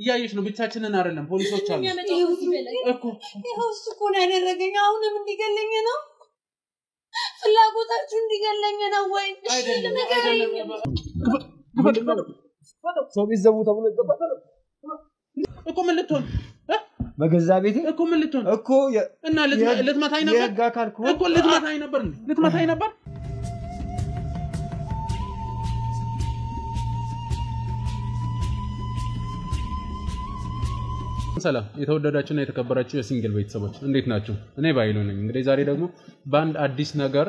እያየሽ ነው ብቻችንን አይደለም ፖሊሶች አሉ እኮ ይሄው እኮ ነው ያደረገኝ አሁንም እንዲገለኝ ነው ፍላጎታችሁ እንዲገለኝ ነው ወይ አይደለም ሰው ቢዘሙ ተብሎ ይጠበቃል እኮ ምን ልትሆን በገዛ ቤቴ እኮ ምን ልትሆን እኮ እና ልትመታኝ ነበር እኮ ልትመታኝ ነበር ሰላም የተወደዳችሁና የተከበራችሁ የሲንግል ቤተሰቦች እንዴት ናችሁ እኔ ባይሉ ነኝ እንግዲህ ዛሬ ደግሞ በአንድ አዲስ ነገር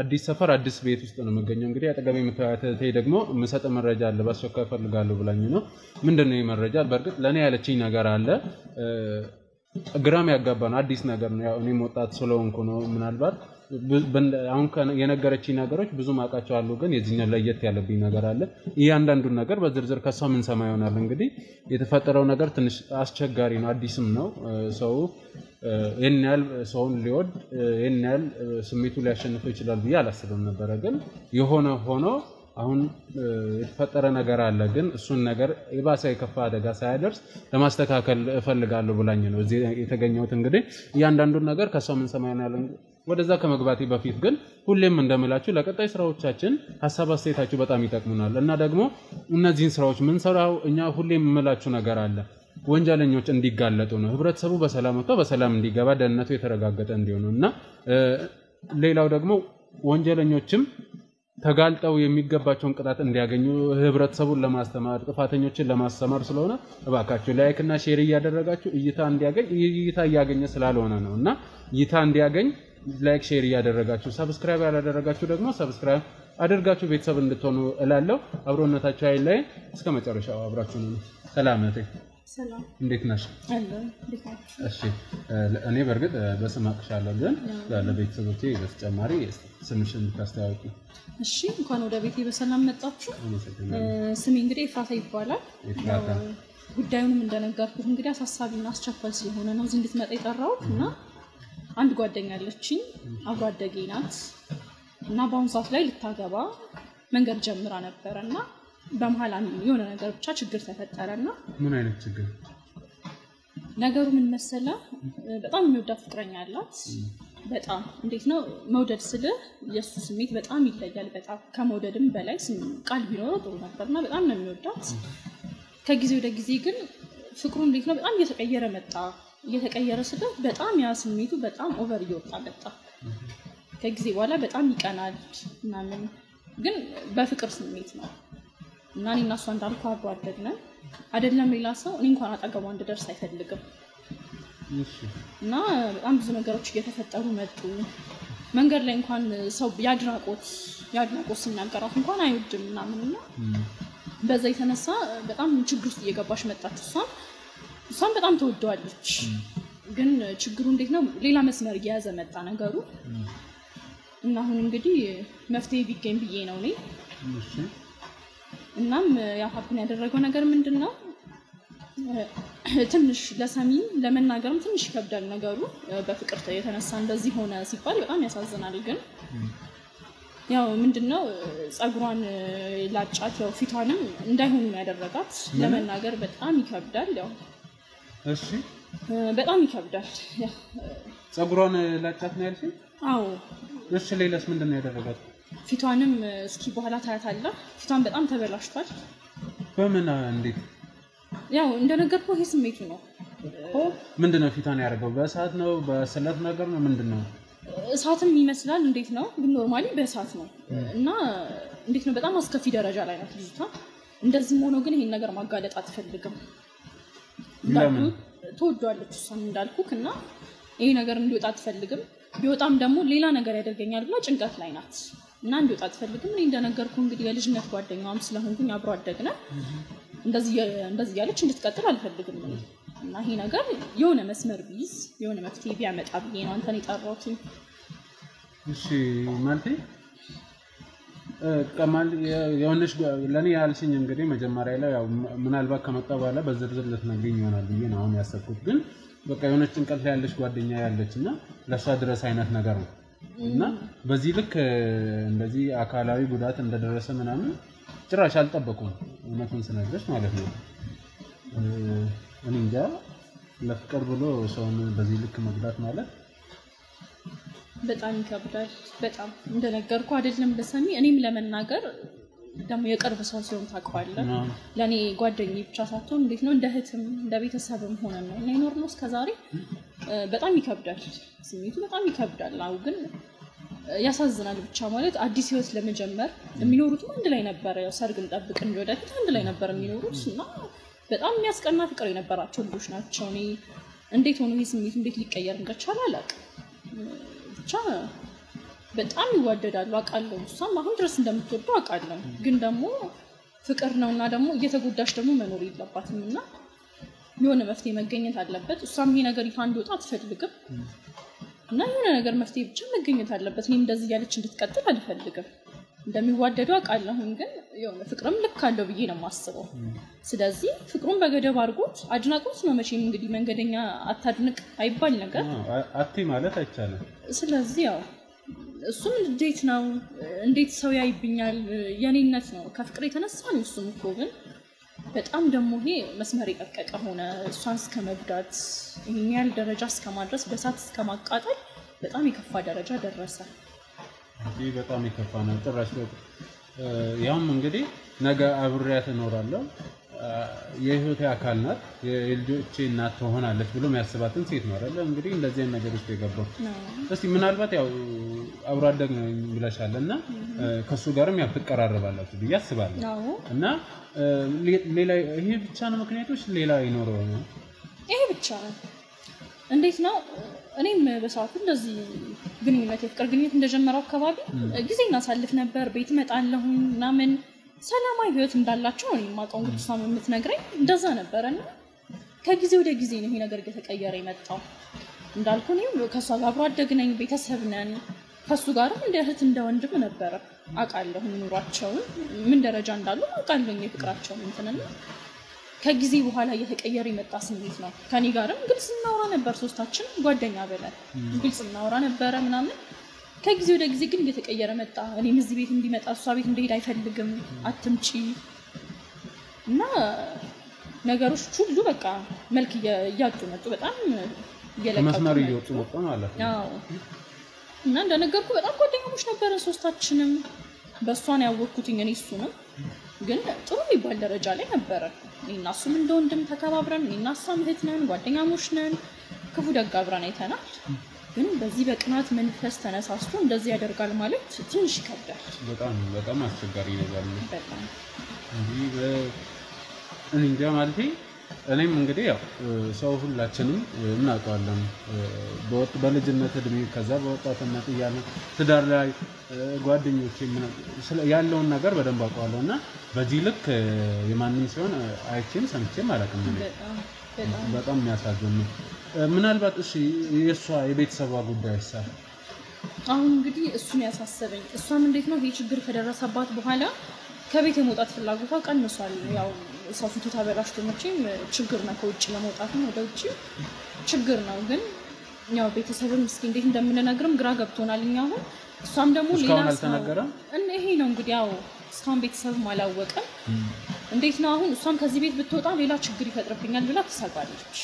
አዲስ ሰፈር አዲስ ቤት ውስጥ ነው መገኘው እንግዲህ አጠገቤ የምታዩት ደግሞ መሰጠ መረጃ አለ ባስቸኳይ ፈልጋለሁ ብላኝ ነው ምንድነው ይመረጃ በርግጥ ለኔ ያለችኝ ነገር አለ ግራም ያጋባን አዲስ ነገር ነው ያው እኔም ወጣት ስለሆንኩ ነው ምናልባት አሁን የነገረችኝ ነገሮች ብዙ ማቃቸው አሉ ግን የዚህኛው ለየት ያለብኝ ነገር አለ እያንዳንዱ ነገር በዝርዝር ከሷ ምን ሰማ ይሆናል እንግዲህ የተፈጠረው ነገር ትንሽ አስቸጋሪ ነው አዲስም ነው ሰው የኛል ሰውን ሊወድ የኛል ስሜቱ ሊያሸንፈው ይችላል ብዬ አላስብም ነበር ግን የሆነ ሆኖ አሁን የተፈጠረ ነገር አለ ግን እሱን ነገር የባሰ የከፋ አደጋ ሳይደርስ ለማስተካከል እፈልጋለሁ ብላኝ ነው እዚህ የተገኘሁት እንግዲህ እያንዳንዱ ነገር ከሷ ምን ሰማ ይሆናል ወደዛ ከመግባቴ በፊት ግን ሁሌም እንደምላችሁ ለቀጣይ ስራዎቻችን ሐሳብ አስተያየታችሁ በጣም ይጠቅሙናል እና ደግሞ እነዚህን ስራዎች ምን ሰራው እኛ ሁሌም የምላችሁ ነገር አለ ወንጀለኞች እንዲጋለጡ ነው ህብረተሰቡ በሰላም ወጥቶ በሰላም እንዲገባ ደህንነቱ የተረጋገጠ እንዲሆንና ሌላው ደግሞ ወንጀለኞችም ተጋልጠው የሚገባቸውን ቅጣት እንዲያገኙ ህብረተሰቡን ለማስተማር ጥፋተኞችን ለማስተማር ስለሆነ እባካችሁ ላይክ እና ሼር እያደረጋችሁ እይታ ያገኘ ስላልሆነ ነውና እይታ እንዲያገኝ ላይክ ሼር እያደረጋችሁ ሰብስክራይብ ያላደረጋችሁ ደግሞ ሰብስክራይብ አድርጋችሁ ቤተሰብ እንድትሆኑ እላለሁ አብሮነታችሁ አይለይ እስከ መጨረሻው አብራችሁ ነው ሰላም ነቴ ሰላም እንዴት ነሽ አለ እንዴት ነሽ እሺ እኔ በርግጥ በስም አቅሻለሁ ግን ለቤተሰቦቼ በተጨማሪ ስምሽን ታስተዋውቂ እሺ እንኳን ወደ ቤቴ በሰላም መጣችሁ ስሜ እንግዲህ ኤፍራታ ይባላል ጉዳዩንም እንደነገርኩት እንግዲህ አሳሳቢና አስቸኳይ ስለሆነ ነው እዚህ እንድትመጣ የጠራሁትና አንድ ጓደኛ አለችኝ አብሮ አደጌ ናት እና በአሁን ሰዓት ላይ ልታገባ መንገድ ጀምራ ነበርና በመሃል የሆነ ነገር ብቻ ችግር ተፈጠረና ምን አይነት ችግር ነገሩ ምን መሰለ በጣም የሚወዳት ፍቅረኛ አላት በጣም እንዴት ነው መውደድ ስለ የሱ ስሜት በጣም ይለያል በጣም ከመውደድም በላይ ቃል ቢኖረው ጥሩ ነበርና በጣም ነው የሚወዳት ከጊዜ ወደ ጊዜ ግን ፍቅሩ እንዴት ነው በጣም እየተቀየረ ስለ በጣም ያ ስሜቱ በጣም ኦቨር እየወጣ መጣ ከጊዜ በኋላ በጣም ይቀናል ምናምን ግን በፍቅር ስሜት ነው እና እኔና እሷ እንዳልኩ አብሮ አደግነን አይደለም ሌላ ሰው እኔ እንኳን አጠገቧ እንድደርስ አይፈልግም እሺ እና በጣም ብዙ ነገሮች እየተፈጠሩ መጡ መንገድ ላይ እንኳን ሰው ያድናቆት ሲናገራት እንኳን አይወድም ምናምንና በዛ የተነሳ በጣም ችግር ውስጥ እየገባሽ መጣች እሷን በጣም ተወደዋለች ግን ችግሩ እንዴት ነው ሌላ መስመር እየያዘ መጣ ነገሩ እና አሁን እንግዲህ መፍትሄ ቢገኝ ብዬ ነው እኔ እሺ እናም ያ ሀፕን ያደረገው ነገር ምንድነው ትንሽ ለሰሚ ለመናገርም ትንሽ ይከብዳል ነገሩ በፍቅር የተነሳ እንደዚህ ሆነ ሲባል በጣም ያሳዝናል ግን ያው ምንድነው ጸጉሯን ላጫት ያው ፊቷንም እንዳይሆኑ ያደረጋት ለመናገር በጣም ይከብዳል ያው እሺ በጣም ይከብዳል ጸጉሯን ላጫት ነው ያልሽኝ አዎ እሺ ሌላስ ምንድነው ያደረጋት ፊቷንም እስኪ በኋላ ታያታለህ ፊቷን በጣም ተበላሽቷል በምን እንዴት ያው እንደነገርኩ ይሄ ስሜቱ ነው ምንድነው ፊቷን ያደረገው በእሳት ነው በስለት ነገር ነው ምንድነው እሳትም ይመስላል እንዴት ነው ግን ኖርማሊ በእሳት ነው እና እንዴት ነው በጣም አስከፊ ደረጃ ላይ ናት ልጅቷ እንደዚህ ሆኖ ግን ይሄን ነገር ማጋለጥ አትፈልግም ለምን ተወዷለች እሷም እንዳልኩክና ይሄ ነገር እንዲወጣ አትፈልግም ቢወጣም ደግሞ ሌላ ነገር ያደርገኛል ብላ ጭንቀት ላይ ናት እና እንዲወጣ አትፈልግም እኔ እንደነገርኩ እንግዲህ የልጅነት ጓደኛዋም ስለሆንኩኝ አብሮ አደግነ እንደዚህ ያለች እንድትቀጥል አልፈልግም እና ይሄ ነገር የሆነ መስመር ቢይዝ የሆነ መፍትሄ ቢያመጣ ብዬ ነው አንተን የጠራሁት እሺ ማለት ከማል የሆነሽ ለኔ ያልሽኝ እንግዲህ መጀመሪያ ላይ ያው ምናልባት ከመጣ በኋላ በዝርዝር ልትነግሪኝ ይሆናል ብዬ ነው አሁን ያሰብኩት ግን በቃ የሆነች ጭንቀት ላይ ያለሽ ጓደኛ ያለችና ለሷ ድረስ አይነት ነገር ነው እና በዚህ ልክ እንደዚህ አካላዊ ጉዳት እንደደረሰ ምናምን ጭራሽ አልጠበቁም እውነቱን ስነግርሽ ማለት ነው እኔ እንጃ ለፍቅር ብሎ ሰውን በዚህ ልክ መጉዳት ማለት በጣም ይከብዳል። በጣም እንደነገርኩ አይደለም ለሰሚ እኔም ለመናገር ደግሞ የቅርብ ሰው ሲሆን ታውቀዋለህ። ለኔ ጓደኛዬ ብቻ ሳትሆን እንዴት ነው እንደ እህትም እንደ ቤተሰብም ሆነን ነው እና የኖርነው እስከዛሬ በጣም ይከብዳል። ስሜቱ በጣም ይከብዳል። አው ግን ያሳዝናል ብቻ ማለት አዲስ ህይወት ለመጀመር የሚኖሩት አንድ ላይ ነበር። ያው ሰርግን ጠብቅ እንጂ ወደፊት አንድ ላይ ነበር የሚኖሩት እና በጣም የሚያስቀና ፍቅር የነበራቸው ልጆች ናቸው። እኔ እንዴት ሆኖ ይሄ ስሜት እንዴት ሊቀየር እንደቻለ አላውቅም። ብቻ በጣም ይዋደዳሉ አውቃለሁ። እሷም አሁን ድረስ እንደምትወደው አውቃለሁ። ግን ደግሞ ፍቅር ነውና ደግሞ እየተጎዳሽ ደግሞ መኖር የለባትም እና የሆነ መፍትሄ መገኘት አለበት። እሷም ይሄ ነገር ይፋ እንዲወጣ አትፈልግም እና የሆነ ነገር መፍትሄ ብቻ መገኘት አለበት። እኔም እንደዚህ ያለች እንድትቀጥል አልፈልግም። እንደሚዋደዱ አውቃለሁ ግን የሆነ ፍቅርም ልክ አለው ብዬ ነው የማስበው። ስለዚህ ፍቅሩን በገደብ አድርጎት አድናቆት ነው መቼም እንግዲህ መንገደኛ አታድንቅ አይባል ነገር አቲ ማለት አይቻልም። ስለዚህ ያው እሱም እንዴት ነው እንዴት ሰው ያይብኛል የኔነት ነው ከፍቅር የተነሳ ነው። እሱም እኮ ግን በጣም ደግሞ ይሄ መስመር የቀቀቀ ሆነ። እሷን እስከመጉዳት ይሄን ያህል ደረጃ እስከማድረስ በሳት እስከማቃጠል በጣም የከፋ ደረጃ ደረሰ። ይሄ በጣም የከፋ ነው። ጭራሽ ያም እንግዲህ ነገ አብሬያት እኖራለሁ የህይወቴ አካል ናት የልጆቼ እናት ትሆናለች ብሎ የሚያስባትን ሴት ነው አይደል እንግዲህ እንደዚህ አይነት ነገር ውስጥ የገባው። እስቲ ምናልባት ያው አብሮ አደግ ነው ብለሻልና ከሱ ጋርም ያው ትቀራረባላችሁ ብዬ አስባለሁ እና ሌላ ይሄ ብቻ ነው ምክንያቶች ሌላ ይኖረው ነው? ይሄ ብቻ ነው። እንዴት ነው እኔም በሰዓቱ እንደዚህ ግንኙነት የፍቅር ግንኙነት እንደጀመረው አካባቢ ጊዜ እናሳልፍ ነበር። ቤት እመጣለሁ እና ምን ሰላማዊ ህይወት እንዳላቸው ነው የማውቀው። እንግዲህ እሷም የምትነግረኝ እንደዛ ነበርና ከጊዜ ወደ ጊዜ ነው ይሄ ነገር እየተቀየረ የመጣው። እንዳልኩ እኔም ከሷ ጋር አብሮ አደግ ነኝ፣ ቤተሰብ ነን። ከሱ ጋርም እንደ እህት እንደ ወንድም ነበር አውቃለሁ ኑሯቸውን ምን ደረጃ እንዳሉ አውቃለሁ የፍቅራቸውን እንትንና ከጊዜ በኋላ እየተቀየረ የመጣ ስሜት ነው። ከኔ ጋርም ግልጽ እናወራ ነበር ሶስታችን ጓደኛ በለን ግልጽ እናወራ ነበር ምናምን። ከጊዜ ወደ ጊዜ ግን እየተቀየረ መጣ። እኔም እዚህ ቤት እንዲመጣ እሷ ቤት እንዲሄድ አይፈልግም አትምጪ እና ነገሮች ሁሉ በቃ መልክ እያጡ መጡ። በጣም እየለቀቁ መስመር እየወጡ መጡ ማለት ነው። አዎ እና እንደነገርኩ በጣም ጓደኛሞች ነበርን ሶስታችንም። በእሷን ያወቅኩትኝ እኔ እሱንም ግን ጥሩ የሚባል ደረጃ ላይ ነበረ። እኔና እሱም እንደ ወንድም ተከባብረን እኔና እሷም እህት ነን፣ ጓደኛሞች ነን፣ ክፉ ደግ አብረን አይተናል። ግን በዚህ በቅናት መንፈስ ተነሳስቶ እንደዚህ ያደርጋል ማለት ትንሽ ይከብዳል። በጣም አስቸጋሪ ነገር ነው። በጣም እኔ እንጃ ማለት እኔም እንግዲህ ያው ሰው ሁላችንም እናውቀዋለን በልጅነት እድሜ ከዛ በወጣትነት እያለ ትዳር ላይ ጓደኞቼ ያለውን ነገር በደንብ አውቀዋለሁና በዚህ ልክ የማንም ሲሆን አይቼም ሰምቼም አላውቅም። በጣም የሚያሳዝን ነው። ምናልባት እሺ የእሷ የቤተሰቧ ጉዳይ ይሳል አሁን እንግዲህ እሱን ያሳሰበኝ እሷም እንዴት ነው ይሄ ችግር ከደረሰባት በኋላ ከቤት የመውጣት ፍላጎቷ ቀንሷል። ያው ሰው ፊቱ ተበላሽቶ መቼም ችግር ነው ከውጭ ለመውጣትም ወደ ውጭ ችግር ነው። ግን ያው ቤተሰብም እስኪ እንዴት እንደምንነግርም ግራ ገብቶናል እኛ አሁን። እሷም ደግሞ ሌላ አልተናገረም ይሄ ነው እንግዲህ ያው እስካሁን ቤተሰብም አላወቀም። እንዴት ነው አሁን እሷም ከዚህ ቤት ብትወጣ ሌላ ችግር ይፈጥርብኛል ብላ ትሰጋለች።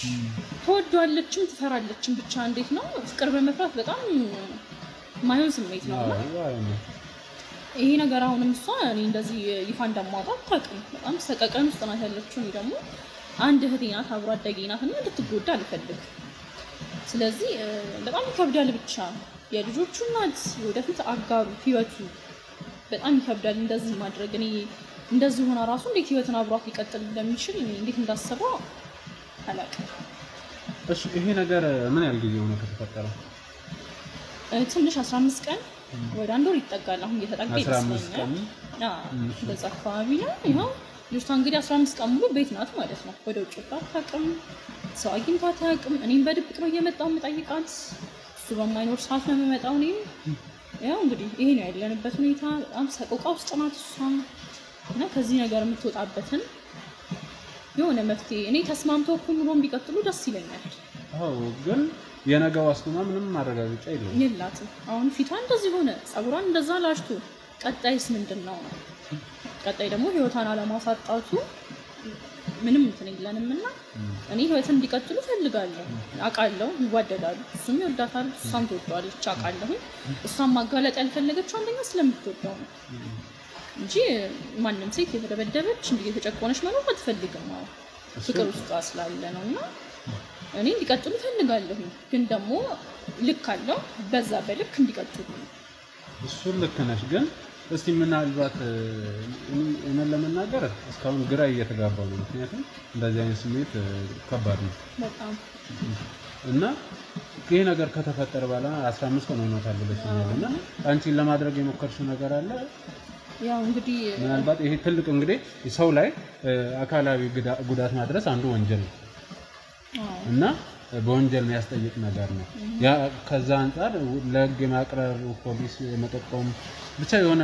ትወዷለችም ትፈራለችም። ብቻ እንዴት ነው ፍቅር በመፍራት በጣም ማይሆን ስሜት ነው። ይሄ ነገር አሁንም እሷ እኔ እንደዚህ ይፋ እንደማውጣት ታውቅም። በጣም ሰቀቀን ውስጥ ናት ያለችው። እኔ ደግሞ አንድ እህቴ ናት አብሮ አደጌ ናት እና እንድትጎዳ አልፈልግም። ስለዚህ በጣም ይከብዳል። ብቻ የልጆቹ እናት ወደፊት አጋሩ ህይወቱ በጣም ይከብዳል እንደዚህ ማድረግ። እኔ እንደዚህ ሆና ራሱ እንዴት ህይወትን አብሯት ሊቀጥል እንደሚችል እኔ እንዴት እንዳሰበው አላውቅም። እሺ ይሄ ነገር ምን ያህል ጊዜ ሆነ ከተፈጠረ? ትንሽ 15 ቀን ወደ አንድ ወር ይጠጋል። አሁን እየተጠጋ ይመስለኛል። በዛ አካባቢ ነው። ይኸው ልጅቷ እንግዲህ 15 ቀን ሙሉ ቤት ናት ማለት ነው። ወደ ውጭ አታውቅም፣ ሰው አግኝታ አታውቅም። እኔም በድብቅ ነው እየመጣሁ የምጠይቃት፣ እሱ በማይኖር ሰዓት ነው የምመጣው። እኔም ያው እንግዲህ ይሄ ነው ያለንበት ሁኔታ። በጣም ሰቆቃ ውስጥ ናት እሷም እና ከዚህ ነገር የምትወጣበትን የሆነ መፍትሄ እኔ ተስማምተው እኮ ኑሮን ቢቀጥሉ ደስ ይለኛል። አዎ ግን የነገው ዋስትና ምንም ማረጋገጫ የላትም። አሁን ፊቷ እንደዚህ ሆነ፣ ጸጉሯን እንደዛ ላሽቶ፣ ቀጣይስ ምንድነው? ቀጣይ ደግሞ ህይወቷን አለማሳጣቱ ምንም እንትን የለንምና እኔ ህይወትን እንዲቀጥሉ ፈልጋለሁ አቃለሁ ይዋደዳሉ እሱም ይወዳታል እሷም ትወደዋለች አቃለሁ እሷም ማጋለጥ ያልፈለገችው አንደኛ ስለምትወደው ነው እንጂ ማንንም ሴት የተደበደበች እንዴ የተጨቆነች ማለት አትፈልግም ነው ፍቅር ውስጥ አስላለ ነውና እኔ እንዲቀጥሉ ፈልጋለሁ ግን ደግሞ ልክ አለው በዛ በልክ እንዲቀጥሉ እሱ ልክ ነሽ ግን እስቲ ምናልባት እኔ ለመናገር እስካሁን ግራ እየተጋባው ነው ምክንያቱም እንደዚህ አይነት ስሜት ከባድ ነው በጣም እና ይሄ ነገር ከተፈጠረ በኋላ 15 ቀን ሆኖታል ብለሽኛልና አንቺን ለማድረግ የሞከርሽው ነገር አለ ያው እንግዲህ ምናልባት ይሄ ትልቅ እንግዲህ ሰው ላይ አካላዊ ጉዳት ማድረስ አንዱ ወንጀል ነው እና በወንጀል የሚያስጠይቅ ነገር ነው ያ ከዛ አንፃር ለህግ ማቅረብ ፖሊስ መጠቆም ብቻ የሆነ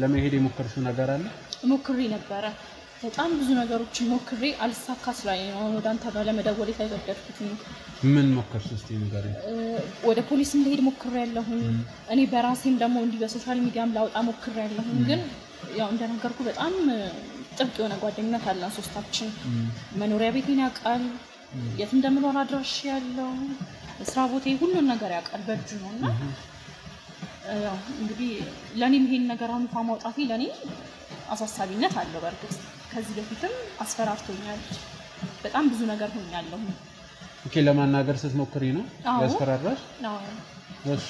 ለመሄድ የሞከርሽው ነገር አለ ሞክሬ ነበር በጣም ብዙ ነገሮችን ሞክሬ አልሳካስ ላይ ነው ወደ አንተ ጋር ለመደወል የተገደድኩት ምን ሞከርሽ እስቲ ንገሪኝ ወደ ፖሊስም ልሄድ ሞክሬያለሁ እኔ በራሴም ደግሞ እንዲ በሶሻል ሚዲያም ላውጣ ሞክሬያለሁ ግን ያው እንደነገርኩ በጣም ጥብቅ የሆነ ጓደኝነት አለን ሶስታችን መኖሪያ ቤቴን ያውቃል የት እንደምኖር አድራሽ ያለው ስራ ቦታዬ ሁሉን ነገር ያውቃል በእጁ ነውና ያው እንግዲህ ለኔም ይሄን ነገር አሁን ማውጣቴ ለኔ አሳሳቢነት አለው በርግጥ ከዚህ በፊትም አስፈራርቶኛል በጣም ብዙ ነገር ሆኛለሁ ኦኬ ለማናገር ስትሞክሪ ነው ያስፈራራሽ አዎ እሺ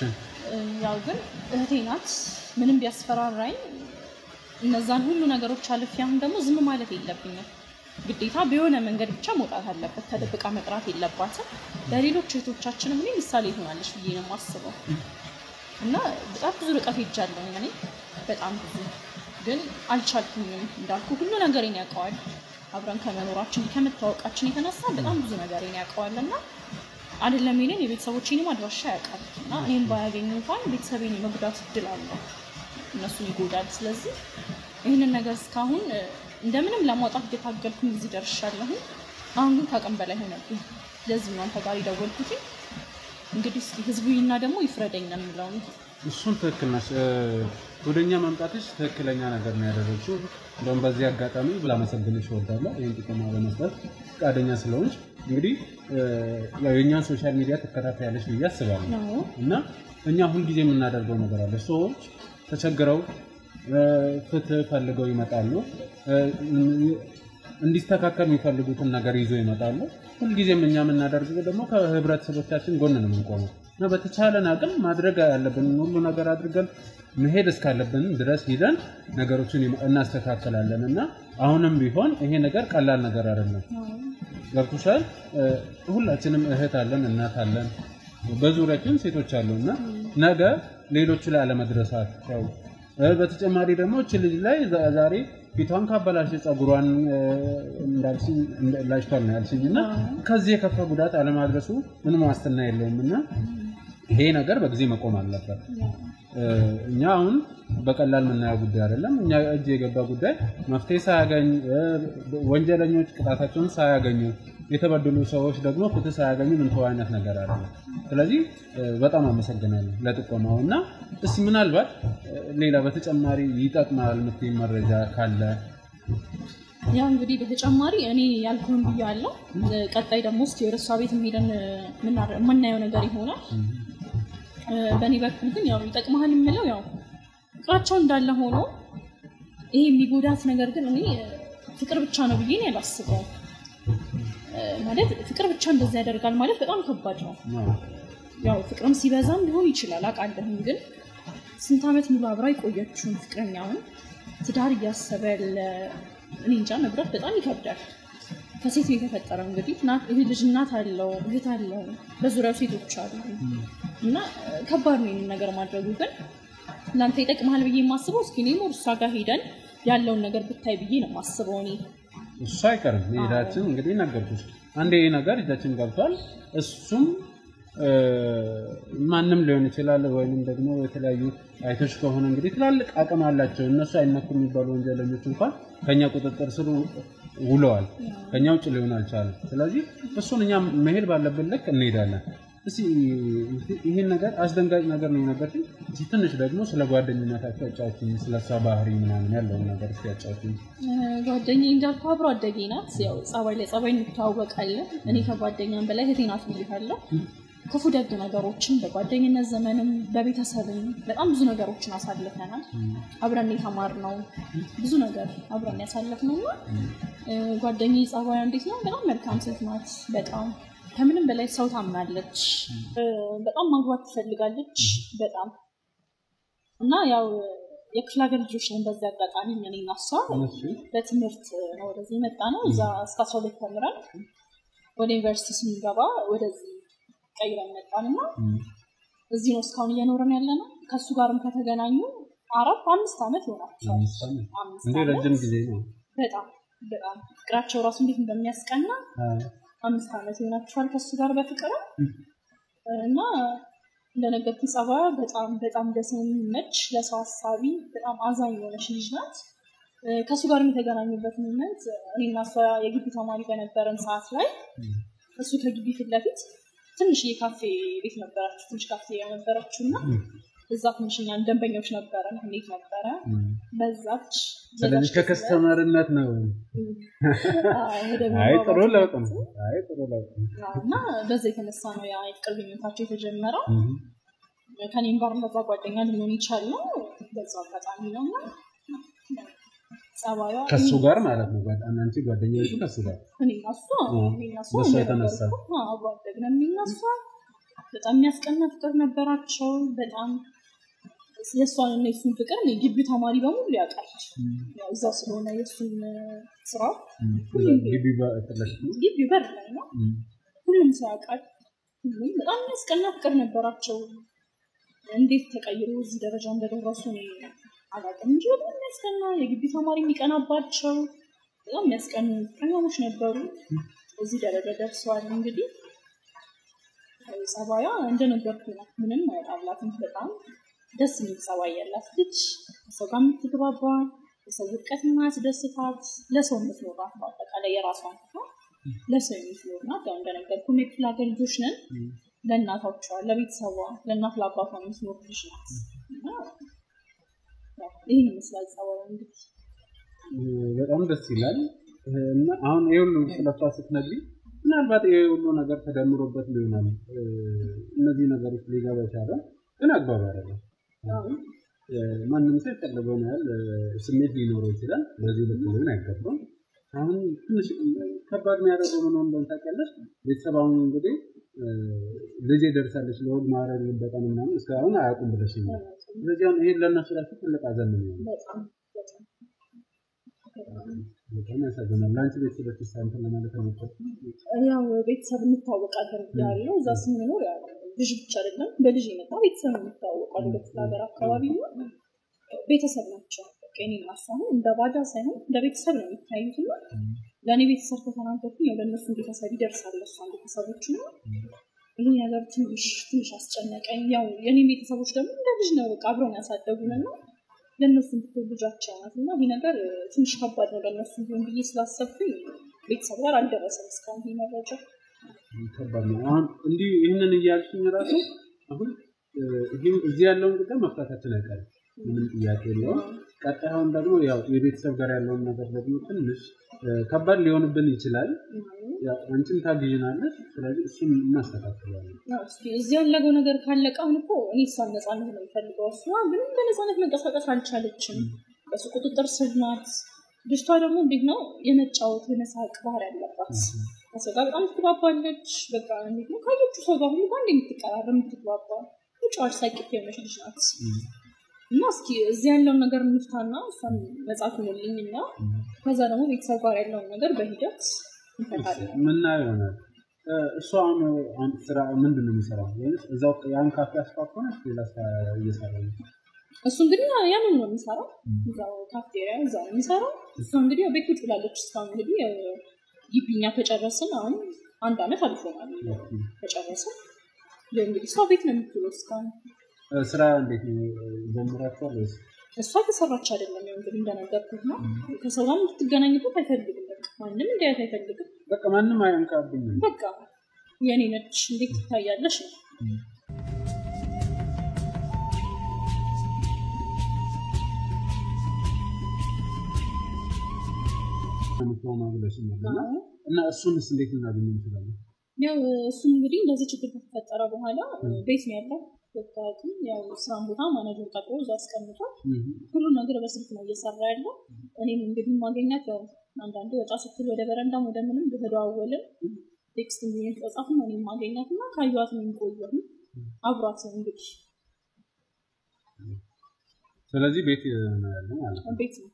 ያው ግን እህቴ ናት ምንም ቢያስፈራራኝ እነዛን ሁሉ ነገሮች አልፌ አሁን ደግሞ ዝም ማለት የለብኝም ግዴታ በሆነ መንገድ ብቻ መውጣት አለበት ተደብቃ መቅራት የለባትም ለሌሎች እህቶቻችንም እኔ ምሳሌ ትሆናለች ብዬ ነው የማስበው እና በጣም ብዙ ርቀት ሄጃለሁ እኔ በጣም ብዙ ግን አልቻልኩኝም እንዳልኩ ሁሉ ነገሬን ያውቀዋል አብረን ከመኖራችን ከመታወቃችን የተነሳ በጣም ብዙ ነገሬን ያውቀዋልና አይደለም ይሄን የቤተሰቦቼንም አድራሻ ያውቃል እና እኔም ባያገኝ እንኳን ቤተሰቤን መጉዳት እድል አለው እነሱን ይጎዳል ስለዚህ ይሄንን ነገር እስካሁን እንደምንም ለማውጣት እየታገልኩኝ እዚህ ደርሻለሁ አሁን ግን ታቀም በላይ ሆነብኝ ለዚህ ነው አንተ ጋር ደወልኩት እንግዲህ ህዝቡና ደግሞ ይፍረደኝ ነው የምለው እሱን ትክክል ነሽ ወደኛ ማምጣትሽ ትክክለኛ ነገር ነው ያደረግሽው እንደውም በዚህ አጋጣሚ ብላመሰግንሽ እወዳለሁ ይሄን ጥቆማ በመስጠት ፈቃደኛ ስለሆንሽ እንግዲህ ያው የኛን ሶሻል ሚዲያ ተከታታያለሽ ብዬ አስባለሁ እና እኛ ሁሉ ጊዜ የምናደርገው ነገር አለ ሰዎች ተቸግረው ፍትህ ፈልገው ይመጣሉ እንዲስተካከል የሚፈልጉትን ነገር ይዞ ይመጣሉ ሁሉ ጊዜም እኛ የምናደርገው ደግሞ ከህብረተሰቦቻችን ጎን ነው የምንቆመው እና በተቻለን አቅም ማድረግ ያለብን ሁሉ ነገር አድርገን መሄድ እስካለብን ድረስ ሄደን ነገሮችን እናስተካክላለን እና አሁንም ቢሆን ይሄ ነገር ቀላል ነገር አይደለም ገብቶሻል ሁላችንም እህት አለን እናት አለን በዙሪያችን ሴቶች አሉና ነገ ሌሎች ላይ አለመድረሳቸው በተጨማሪ ደግሞ እቺ ልጅ ላይ ዛሬ ፊቷን ካበላሽ ጸጉሯን እንዳልሽኝ ላሽቷል ነው ያልሽኝና ከዚህ የከፋ ጉዳት አለማድረሱ ምንም ዋስትና የለውምና ይሄ ነገር በጊዜ መቆም አለበት እኛ አሁን በቀላል ምናየው ጉዳይ አይደለም እኛ እጅ የገባ ጉዳይ መፍትሄ ሳያገኝ ወንጀለኞች ቅጣታቸውን ሳያገኙ የተበደሉ ሰዎች ደግሞ ፍትህ ሳያገኙ ምን ተዋይነት ነገር አለ ስለዚህ በጣም አመሰግናለሁ ለጥቆማውና እስኪ ምናልባት ሌላ በተጨማሪ ይጠቅማል ምትይ መረጃ ካለ ያው እንግዲህ በተጨማሪ እኔ ያልኩን ብያለሁ ቀጣይ ደግሞ እስቲ ወረሷ ቤት ሄደን ምናየው ነገር ይሆናል በእኔ በኩል ግን ያው ይጠቅማል የምለው ያው ፍቅራቸው እንዳለ ሆኖ ይሄ የሚጎዳት ነገር ግን እኔ ፍቅር ብቻ ነው ብዬ ነው ያላስበው ማለት ፍቅር ብቻ እንደዚህ ያደርጋል ማለት በጣም ከባድ ነው ያው ፍቅርም ሲበዛም ሊሆን ይችላል አቃለሁ ግን ስንት አመት ሙሉ አብራ ይቆየችው ፍቅረኛውን ትዳር እያሰበል እኔ እንጃ ነግራት በጣም ይከብዳል ከሴት የተፈጠረው እንግዲህ ይሄ ልጅ እናት አለው እህት አለው በዙሪያው ሴቶች አሉ እና ከባድ ነው ይሄን ነገር ማድረጉ ግን እናንተ ይጠቅማል ብዬ የማስበው እስኪ እኔም እርሷ ጋር ሄደን ያለውን ነገር ብታይ ብዬ ነው የማስበው እኔ እሱ አይቀርም ሄዳችን እንግዲህ ነገርኩሽ አንዴ ነገር እጃችን ገብቷል እሱም ማንንም ሊሆን ይችላል ወይንም ደግሞ የተለያዩ አይቶች ከሆነ እንግዲህ ትላልቅ አቅም አላቸው እነሱ አይነኩም የሚባሉ ወንጀለኞች እንኳን ከኛ ቁጥጥር ስር ውለዋል ከኛ ውጭ ሊሆን አልቻለም ስለዚህ እሱን እኛ መሄድ ባለብን ልክ እንሄዳለን እስቲ ይሄን ነገር አስደንጋጭ ነገር ነው የነበረው ትንሽ ደግሞ ስለ ጓደኝነታችሁ አጫውቱኝ ስለሷ ባህሪ ምናምን ያለው ነገር ያጫውቱኝ ጓደኛዬ እንዳልኩ አብሮ አደጌ ናት ያው ጸባይ ለጸባይ እንተዋወቃለን እኔ ከጓደኛም በላይ እህቴ ናት ብያለሁ ክፉ ደግ ነገሮችን በጓደኝነት ዘመንም በቤተሰብም በጣም ብዙ ነገሮችን አሳልፈናል አብረን የተማርነው ብዙ ነገር አብረን ያሳለፍነውና ጓደኛዬ ጸባይ እንዴት ነው በጣም መልካም ሴት ናት በጣም ከምንም በላይ ሰው ታምናለች በጣም ማግባት ትፈልጋለች በጣም እና ያው የክፍለ ሀገር ልጆች ነን በዛ አጋጣሚ እኔና እሷ በትምህርት ነው ወደዚህ መጣ ነው እዛ እስከ 12 ተምረን ወደ ዩኒቨርሲቲ ስንገባ ወደዚህ ቀይረን መጣንና እዚህ ነው እስካሁን እየኖርን ያለነው ከሱ ጋርም ከተገናኙ 4-5 አመት ይሆናል እንዴ ረጅም ጊዜ ነው በጣም ፍቅራቸው ራሱ እንዴት እንደሚያስቀና 5 አመት ይሆናቸዋል ከሱ ጋር በፍቅር እና እንደነገርኩኝ ጸባይ በጣም ደስ የሚመች ለሰው ሐሳቢ በጣም አዛኝ የሆነች ልጅ ናት ከሱ ጋር የተገናኙበት ሞመንት እኔና እሷ የግቢ ተማሪ በነበረን ሰዓት ላይ እሱ ከግቢ ፊት ለፊት ትንሽ የካፌ ቤት ነበረች ትንሽ ካፌ ነበረችውና እዛ ትንሽኛ ደንበኞች ነበረን እንዴት ነበረ በዛች ስለዚህ ከከስተመርነት ነው አይ ጥሩ ለውጥ ነው እና በዛ የተነሳ ነው ያ ፍቅር ግንኙነታቸው የተጀመረው ከኔም ጋር እንደዛ ጓደኛ ሊሆን ይችላል በዛ አጋጣሚ ነውና ጸባዩ ከሱ ጋር ማለት ነው አንቺ ጓደኛዬ ከሱ ጋር እኔና እሷ የተነሳ ጓደኛ የሚነሳ በጣም የሚያስቀና ፍቅር ነበራቸው በጣም የሷን እና የሱን ፍቅር ግቢ ተማሪ በሙሉ ያውቃል ያው እዛው ስለሆነ የሱን ስራ ግቢ በር ላይ ነው ሁሉም ሰው ያውቃል በጣም የሚያስቀና ፍቅር ነበራቸው እንዴት ተቀይሮ እዚህ ደረጃ እንደደረሱ ነው አላውቅም እንጂ በጣም የሚያስቀና የግቢ ተማሪ የሚቀናባቸው በጣም የሚያስቀኑ ፍቅረኞች ነበሩ እዚህ ደረጃ ደርሰዋል እንግዲህ ጸባዩ እንደነገርኩ ነው ምንም አይጣላትም በጣም ደስ የሚል ጸባይ ያላት ልጅ ሰው ጋር የምትግባባ የሰው ውድቀት የማያስደስታት ለሰው የምትኖራት በአጠቃላይ የራሷን ለሰው የምትኖርናት ያው እንደነገርኩ የክፍለ ሀገር ልጆች ነን ለእናቶቿ ለቤተሰቧ ለእናት ለአባቷ የምትኖር ልጅ ናት ይህን ይመስላል ጸባዩ እንግዲህ በጣም ደስ ይላል እና አሁን ይኸውልህ ስለሷ ስትነግሪ ምናልባት ይሄ ሁሉ ነገር ተደምሮበት ሊሆናል እነዚህ ነገሮች ሊገባ ይችላል ግን አግባብ አይደለም ማንም ሰው ተቀበለው ነው ስሜት ሊኖረው ይችላል በዚህ ልክ ሊሆን አይገባም አሁን ትንሽ ከባድ የሚያደርገው ምን እንደሆነ ታውቂያለሽ ቤተሰባውን እንግዲህ ልጅ ደርሳለች ለወል ማረር በጣም እና እስካሁን አያውቁም ብለሽኛል ስለዚህ ይሄ ለነሱ ራሱ ትልቅ አዘን ነው በጣም ያሳዝናል ላንቺ ቤተሰቦች ሳንተ ለማለት ነው ያው ቤተሰብ እንታወቃለን ያለው እዛ ስንኖር ያው ልጅ ብቻ አይደለም በልጅ የመጣ ቤተሰብ እንታወቃለን በተላገር አካባቢ ነው ቤተሰብ ናቸው ከኔ ማሳሁ እንደ ባዳ ሳይሆን እንደ ቤተሰብ ነው የሚታዩትና ለኔ ቤተሰብ ከተናገርኩ ያው ለነሱ ቤተሰብ ይደርሳል እሷን ቤተሰቦች ነው ይሄ ነገር ትንሽ አስጨነቀኝ ያው የኔ ቤተሰቦች ደግሞ እንደ ልጅ ነው አብረው ያሳደጉንና ለነሱ ልጃቸው ናትና ይሄ ነገር ትንሽ ከባድ ነው ለነሱ ቢሆን ብዬ ስላሰብኩኝ ቤተሰብ ጋር አልደረሰም እስካሁን ይሄ መረጃ ከባድ ነው አሁን እንዲህ ይሄንን እያልሽኝ ራሱ አሁን ይሄ እዚህ ያለውን ጉዳይ መፍታታችን አይቀርም ምንም ጥያቄ የለውም ቀጣዩን ደግሞ ያው የቤተሰብ ጋር ያለውን ነገር ደግሞ ትንሽ ከባድ ሊሆንብን ይችላል ያው አንቺም ታግይናለሽ ስለዚህ እሱን እናስተካክላለን እስኪ እዚህ ያለው ነገር ካለቀ አሁን እኮ እኔ እሷን ነፃነት ነው የምፈልገው እሷ ምንም በነፃነት መንቀሳቀስ አልቻለችም በሱ ቁጥጥር ስር ናት ልጅቷ ደግሞ እንዴት ነው የመጫወት የመሳቅ ባህሪ ያለባት ከሰው ጋር በጣም ትግባባለች በቃ እንዴት ነው ካየችው ሰው ጋር ሁሉ ጋር እንደምትቀራረብ የምትግባባ ጫዋች ሳይቅት የሆነች ልጅ ናት እና እስኪ እዚህ ያለውን ነገር እንፍታና እሷን መጻፍ ነውልኝና ከዛ ደግሞ ቤተሰብ ጋር ያለውን ነገር በሂደት እንፈታለን ምን ይሆናል እሷ አሁን ስራ ምንድነው የሚሰራው ወይስ እዛው ያን ካፌ አስፋፋና ሌላ እየሰራ ነው እሱ እንግዲህ ያንን ነው የሚሰራው እዛው ካፌሪያ እዛው የሚሰራው እሱ እንግዲህ ቤት ቁጭ ብላለች እስካሁን እንግዲህ ግቢኛ ተጨረስን አሁን አንድ አመት አልፎናል ተጨረስን እንግዲህ ሰው ቤት ነው የምትውለው እስካሁን ስራ እንዴት ነው ጀምራችኋል ወይስ እሷ ተሰራች አይደለም ያው እንግዲህ እንደነገርኩት ነው ከሰው ጋር እንድትገናኝበት አይፈልግም ማንንም እንዲያት አይፈልግም በቃ ማንንም አይንካብኝ በቃ የኔ ነች እንዴት ትታያለሽ ነው ብለሽኛልና እና እሱንስ እንዴት እናገኝ እንችላለን? ያው እሱም እንግዲህ እንደዚህ ችግር ከተፈጠረ በኋላ ቤት ነው ያለው ወጣቱ ያው ስራም ቦታ ማኔጀር ቀጥሮ እዛ አስቀምጧል ሁሉ ነገር በስልክ ነው እየሰራ ያለው እኔም እንግዲህ ማገኛት ያው አንዳንዴ ወጣ ስትል ወደ በረንዳም ወደ ምንም ተደዋወልን ቴክስት እንዲህ ተጻፈ ነው እኔም ማገኛትና ካዩት ነው የሚቆየው አብሯት እንግዲህ ስለዚህ ቤት ነው ያለው ማለት ነው ቤት ነው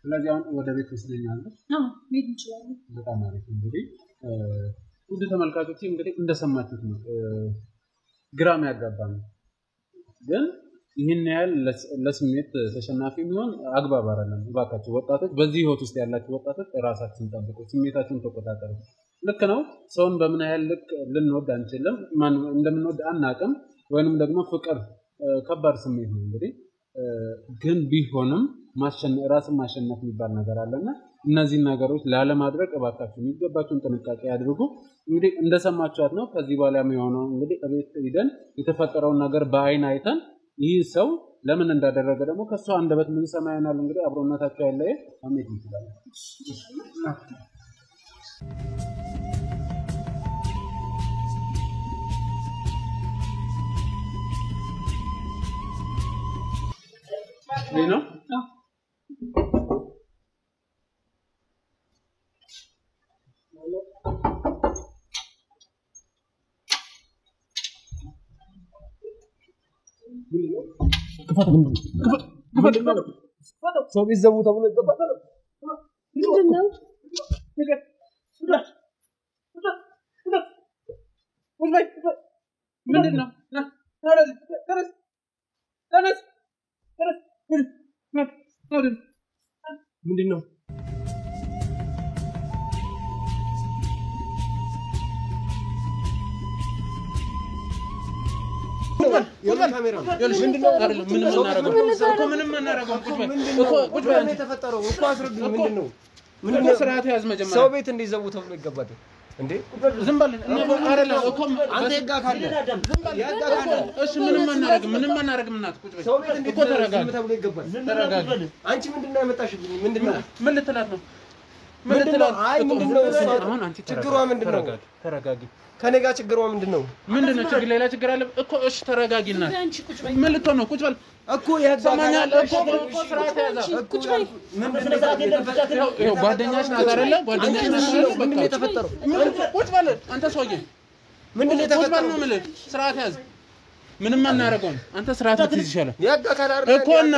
ስለዚህ አሁን ወደ ቤት ወስደኛለሽ ቤት ይችላል በጣም አሪፍ እንግዲህ ውድ ተመልካቾች እንግዲህ እንደሰማችሁት ነው ግራም ያጋባል ግን ይሄን ያህል ለስሜት ተሸናፊ ቢሆን አግባብ አይደለም ባካችሁ ወጣቶች በዚህ ህይወት ውስጥ ያላችሁ ወጣቶች ራሳችሁን ጠብቁ ስሜታችሁን ተቆጣጠሩ ልክ ነው ሰውን በምን ያህል ልክ ልንወድ አንችልም ማን እንደምንወድ አናቅም ወይንም ደግሞ ፍቅር ከባድ ስሜት ነው እንግዲህ ግን ቢሆንም ራስን ማሸነፍ የሚባል ነገር አለና እነዚህ ነገሮች ላለማድረግ እባካችሁ የሚገባችሁን ጥንቃቄ አድርጉ እንግዲህ እንደሰማችኋት ነው ከዚህ በኋላ የሚሆነው እንግዲህ እቤት ሄደን የተፈጠረውን ነገር በአይን አይተን ይህ ሰው ለምን እንዳደረገ ደግሞ ከሷ አንደበት ምን ሰማያናል እንግዲህ አብሮነታቸው ያለ አሜት ይችላል ነው ሰው ቢዘቡ ተብሎ ይገባታል ምንድነው ምንድነው ምንድነው ካሜራ ምንድነው አይደለም ምንም እናረጋው ቁጭ በል የተፈጠረው እኮ አስረዱ ምንድነው ምንድነው ስርዓት ያዝ መጀመሪያ ሰው ቤት እንዲዘቡ ተብሎ ይገባል እንዴ ዝም በል አይደለም እኮ አንተ ይጋ ካለ ዝም በል ያጋ ካለ እሺ ምንም እናረግም እናት ቁጭ በል ሰው ቤት እንዲዘቡ ተብሎ ይገባል ተረጋጋ አንቺ ምንድነው ያመጣሽብኝ ምንድነው ምን ልትላት ነው አይ ምንድነው አሁን አንቺ ችግሯ ምንድነው ተረጋጊ ከኔ ጋር ችግሯ ምንድነው ችግር ሌላ ችግር አለ እኮ እሺ ተረጋጊና ምን ልትሆን ነው ቁጭ በል እኮ ያጋጋኛል እኮ ስርዓት ያዛ ቁጭ በል ምንድነው ጓደኛሽ ናት አይደለ ጓደኛሽ ናት ምንድነው የተፈጠረው ቁጭ በል አንተ ሰውዬ ምንድነው የተፈጠረው ነው ማለት ስርዓት ያዝ ምንም አናረጋው አንተ ስርዓት ትይዝ ይሻላል ያጋጋላ እኮና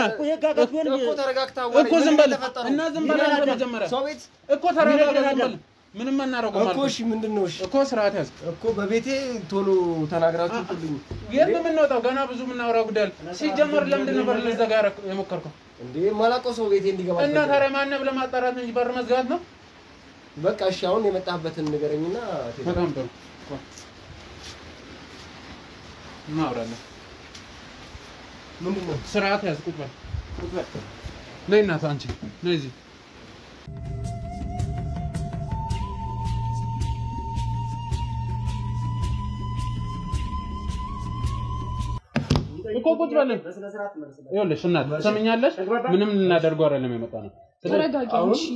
እኮ ተረጋግታ እኮ ዝም በል እና ዝም በል አንተ መጀመሪያ ሰው ቤት እኮ ተረጋጋ ዝም በል ምንም አናረጋው ማለት እኮ እሺ ምንድነው እሺ እኮ ስርዓት ያዝ እኮ በቤቴ ቶሎ ተናግራችሁ ሁሉኝ የምንወጣው ገና ብዙ ምናወራው ጉዳይ ሲጀመር ለምንድን ነው በር ለዘጋራ የሞከርከው እንዴ ማላቆ ሰው ቤቴ እንዲገባ እና ታዲያ ማን ብለህ ማጣራት እንጂ በር መዝጋት ነው በቃ እሺ አሁን የመጣበትን ንገረኝና በጣም ጥሩ ማውራለህ ምንድነው ስርዓት ያዝ ቁጭ በል ነይ እናት አንቺ ነይ እዚህ እኮ ቁጭ በል በስነ ስርዓት መልስልኝ ይኸውልሽ እናት ሰምኛለሽ ምንም ልናደርገው አይደለም የመጣ ነው ተረጋጊ እሺ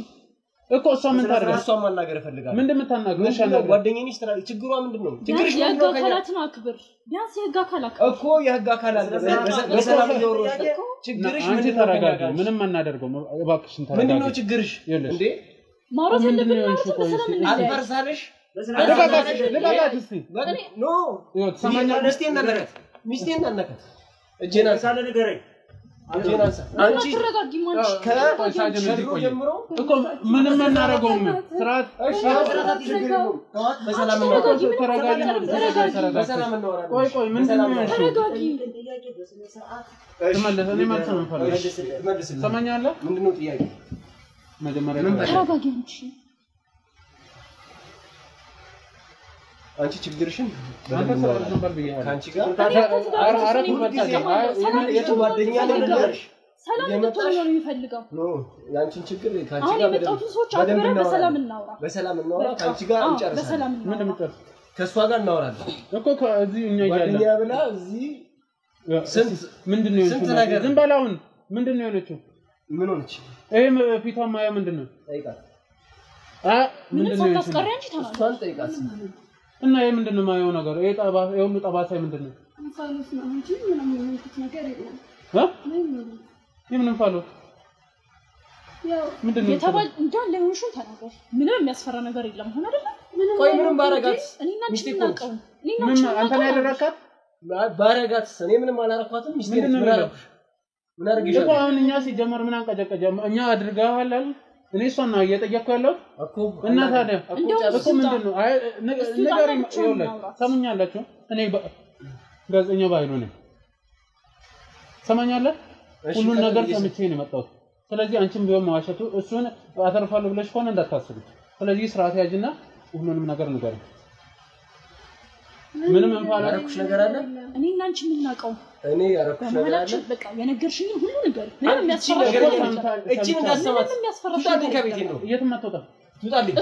እኮ እሷ ምን ታደርጋለች እሷ ማናገር እፈልጋለሁ ምንድን የምታናግረው እሺ አናግረው ጓደኛዬ ስትራ ችግሯ ምንድነው ችግርሽ ምንድነው የአካላት ነው አክብር ቢያንስ የህግ አካል አክብር እኮ የህግ አካል አለ በሰላም እየወረደ ችግርሽ አንቺ ተረጋጊ ምንም አናደርገው እባክሽን ተረጋጊ ምንድነው ችግርሽ እንዴ ማውራት ያለብን በሰላም ነው አልፈርሳለሽ ልጋጋት እስቲ ኖ ሰማኛ ሚስቴን እናነካት እጄን አንሳ ለነገረኝ እጄን አንሳ አንቺ ተረጋጊ ማንሽ ከሳጀን ጀምሮ እኮ ምንም እናረጋውም ስርዓት እሺ ስርዓት ይችላል በሰላም ነው ተረጋጊ ተረጋጊ በሰላም ነው ቆይ ምንድነው ተረጋጊ ተመለስ እኔ ማለት ነው ፈልግ ሰማኛለህ ምንድነው ጥያቄ መጀመሪያ ተረጋጊ አንቺ ችግርሽን አንተ ሰላም ነበር ብዬሃለሁ ካንቺ ጋር አረፍ ይመጣል የቱ ጓደኛ ነሽ ሰላም እንድትሆን ነው የሚፈልገው ኖ ያንቺን ችግር ካንቺ አሁን ጋር የመጣሁት ሰዎች አብረን በሰላም እናውራ በሰላም እናውራ ካንቺ ጋር እንጨርሳለን በሰላም ምን እንደምትጨርስ ከሷ ጋር እናወራለን እኮ ከዚህ እኛ ይያለን ጓደኛ ብላ እዚህ ስንት ምንድነው ስንት ነገር ዝም በላውን ምንድነው የሆነችው ምን ሆነች ይሄ ፊቷ ማያ ምንድነው ጠይቃት ምንድነው ሳታስቀሪ አንቺ እሷን ጠይቃት እና ይሄ ምንድነው ማየው ነገር ይሄ ሁሉ ጠባሳ ምንድነው እንፋሎት ነው እንጂ ምንም የሆንኩት ነገር የለም ምንም ፋሎት ያው ምንድነው የተባል እንዳለ ሆንሽን ተናገር ምንም የሚያስፈራ ነገር የለም ሆነ አይደል ቆይ ምንም ባረጋት እኔና ሚስቴ እናቀው ምን አንተ ላይ ያደረካት ባረጋት እኔ ምንም አላረኳትም ሚስቴ ምን አርግሻለሁ እኮ አሁን እኛ ሲጀመር ምን አንቀጨቀጨ እኛ አድርጋሃል አይደል እኔ እሷን ነው እየጠየቅኩ ያለው እኮ እና ታዲያ እኮ ምንድነው አይ ነገር ይኸውልህ ሰምኛላችሁ እኔ ጋዜጠኛ ባይሉ ነኝ ሰማኛለህ ሁሉን ነገር ሰምቼ ነው የመጣሁት ስለዚህ አንቺም ቢሆን ማዋሸቱ እሱን አተርፋለሁ ብለሽ ሆነ እንዳታስቢ ስለዚህ ስርዓት ያጅና ሁሉንም ነገር ንገረኝ ምንም እንኳን ያረኩሽ ነገር አለ እኔ እና አንቺ የምናውቀው እኔ ያረኩሽ ነገር አለ በቃ የነገርሽኝ ሁሉ ነገር ምንም የሚያስፈራ ነገር ነገር እቺን እንዳሰማት ትውጣልኝ ከቤቴ ነው የትም አትወጣም ትውጣልኝ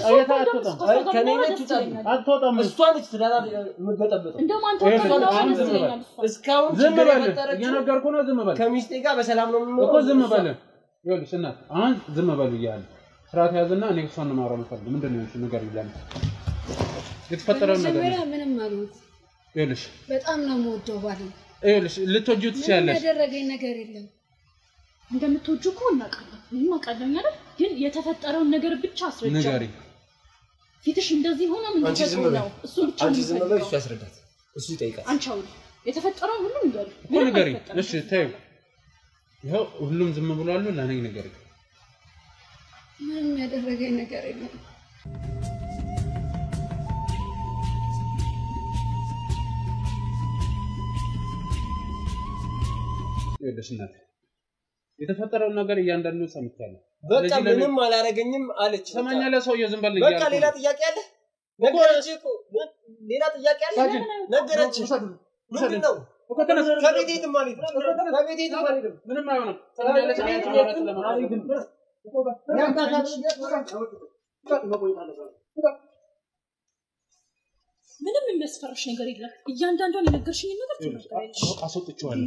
ከኔ ላይ ትውጣልኝ አትወጣም እሷን ትዳራ የምትበጠብጠው እንደውም አንተ ወጣ እስካሁን ዝም በል እየነገርኩህ ነው ዝም በል ከሚስቴ ጋር በሰላም ነው የምንኖረው እኮ ዝም በል ይኸውልሽ እናት አሁን ዝም በል ብያለሁ ስርዓት ያዝና እኔ እሷን ነው ማውራት የምፈልገው ምንድነው እሱ ነገር ይላል የተፈጠረው ነገር ምንም ማለት ይኸውልሽ በጣም ነው የምወደው ባል ይኸውልሽ ልትወጂው ትችያለሽ ያደረገኝ ነገር የለም እንደምትወጁ እኮ እናውቃለን እናውቃለን አይደል ግን የተፈጠረውን ነገር ብቻ አስረጃ ንገሪ ፊትሽ እንደዚህ ሆነ ምን ተፈጥሮ ነው እሱ ብቻ አንቺ ዝም በል እሱ ያስረዳት እሱ ይጠይቃል አንቺ አውሪ የተፈጠረውን ሁሉ ንገሪ እኮ ንገሪ እሺ ተይው ይኸው ሁሉም ዝም ብሏል ለኔ ንገሪ ምንም ያደረገኝ ነገር የለም ይደስናት የተፈጠረው ነገር እያንዳንዱ ሰምቻለሁ በቃ ምንም አላረገኝም አለች ሰማኛለህ ሰውዬው ዝም በል በቃ ሌላ ጥያቄ አለ ነገረች እኮ ሌላ ጥያቄ አለ ነገረች ምንድነው እኮ ተነስ ከቤቴ ትማሪት ከቤቴ ትማሪት ምንም አይሆንም ሰማኛለህ ምንም የሚያስፈራሽ ነገር የለም እያንዳንዷን የነገርሽኝ ነገር ትናገራለሽ አስወጥቼዋለሁ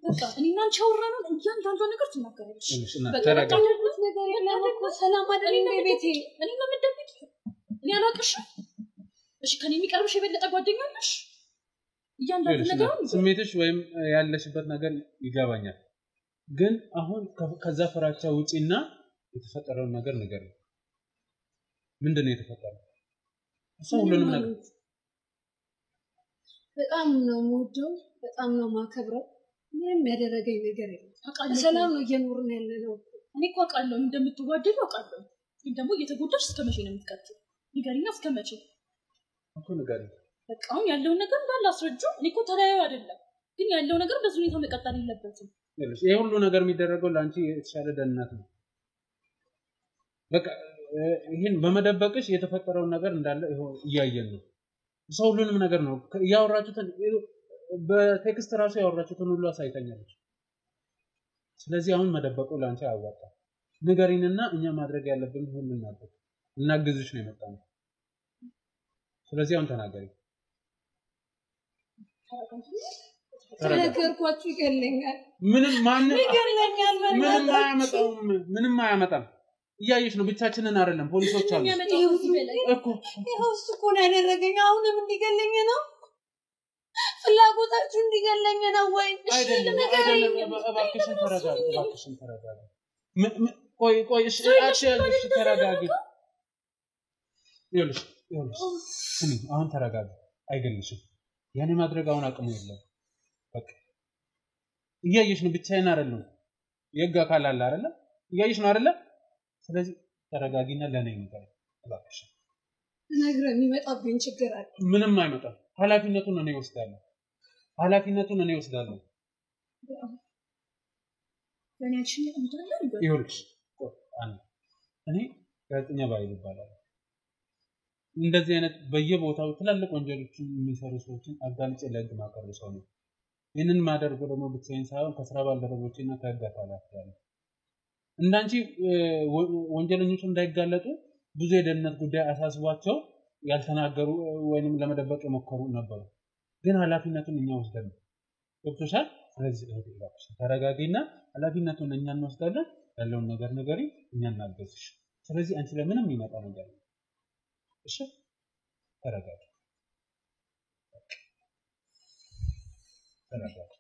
በቃ እኔና አንቺ አወራነው እያንዳንዷን ነገር ትናገራለሽ ተረጋ ነገር የለም እኮ ሰላም አይደለም ቤቴ እኔ ነው የምትደብቂ እኔ አላውቅሽም እሺ ከኔ የሚቀርብሽ የበለጠ ጓደኛ ነሽ እያንዳንዱ ነገር ስሜትሽ ወይም ያለሽበት ነገር ይገባኛል ግን አሁን ከዛ ፍራቻ ውጪና የተፈጠረውን ነገር ንገሪኝ ምንድነው የተፈጠረው እሱ ሁሉንም ነገር በጣም ነው የምወደው በጣም ነው ማከብረው ምንም ያደረገኝ ነገር የለም ሰላም ነው እየኖርን ያለነው እኔ እኮ አውቃለሁ እንደምትዋደዱ አውቃለሁ ግን ደግሞ እየተጎዳሽ እስከመቼ ነው የምትቀጥይው ንገሪኛ እስከመቼ እኮ ንገሪኝ በቃ አሁን ያለውን ነገር እንዳለ አስረጁ እኔ እኮ ተለያዩ አይደለም ግን ያለው ነገር በዚህ ሁኔታ መቀጠል የለበትም ይሄ ሁሉ ነገር የሚደረገው ለአንቺ የተሻለ ደህንነት ነው በቃ ይሄን በመደበቅሽ የተፈጠረውን ነገር እንዳለ እያየን ነው ሰው ሁሉንም ነገር ነው ያወራችሁትን በቴክስት ራሱ ያወራችሁትን ሁሉ አሳይተኛለች ስለዚህ አሁን መደበቁ ለአንቺ አያዋጣም ንገሪንና እኛ ማድረግ ያለብን ሁሉ እናድርግ እናግዝሽ ነው የመጣነው ስለዚህ አሁን ተናገሪ ተነገርኳችሁ ይገለኛል ምንም ማንም ይገለኛል ምንም አያመጣም እያየሽ ነው ብቻችንን አይደለም ፖሊሶች አሉ እኮ ይሄው እሱ እኮ ነው ያደረገኝ አሁንም እንዲገለኝ ነው ፍላጎታችሁ እንዲገለኝ ነው ወይ አይደለም እባክሽን ተረጋጊ ቆይ እሺ ተረጋጊ ይኸውልሽ ስሚ አሁን ተረጋጊ አይገልሽም ያኔ ማድረግ አሁን አቅሙ የለም በቃ እያየሽ ነው ብቻዬን አይደለም የጋ ካል አለ አይደለ እያየሽ ነው አይደለ ስለዚህ ተረጋጊና ለኔ ነገር እባክሽ ነግረኝ የሚመጣብኝ ችግር አለ ምንም አይመጣም ኃላፊነቱን እኔ ወስዳለሁ ለኔሽ እንተላለን ይኸውልሽ እኔ ጋዜጠኛ ባይል ይባላል እንደዚህ አይነት በየቦታው ትላልቅ ወንጀሎችን የሚሰሩ ሰዎችን አጋልጬ ለህግ ማቀርብ ሰው ነው ይህንን ማደርገው ደግሞ ብቻዬን ሳይሆን ከስራ ባልደረቦቼና ከህግ አካላት ጋር ነው እንዳንቺ ወንጀለኞች እንዳይጋለጡ ብዙ የደህንነት ጉዳይ አሳስቧቸው ያልተናገሩ ወይንም ለመደበቅ የሞከሩ ነበሩ ግን ኃላፊነቱን እኛ ወስደን ገብቶሻል ስለዚህ ተረጋጊና ኃላፊነቱን እኛ እንወስዳለን ያለውን ነገር ንገሪ እኛ እናገዝሽ ስለዚህ አንቺ ለምንም የሚመጣ ነገር ነው። እሺ ተረጋጊ ተረጋጊ።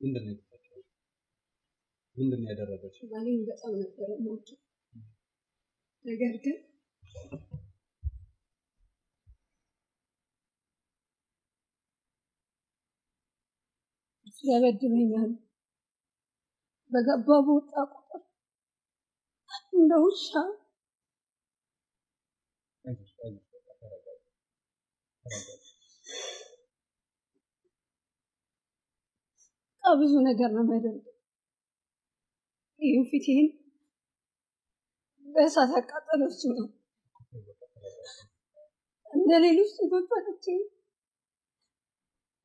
ምንድን ነው የተፈጠረው? ምንድን ነው ያደረገችው? ባሌን በጣም ነበር የምወደው። ነገር ግን ያበድለኛል። በገባ በወጣ ቁጥር እንደ ውሻ ብዙ ነገር ነው የሚያደርገው። ይህን ፊቴን በእሳት ያቃጠለው እሱ ነው። እንደ ሌሎች ሴቶች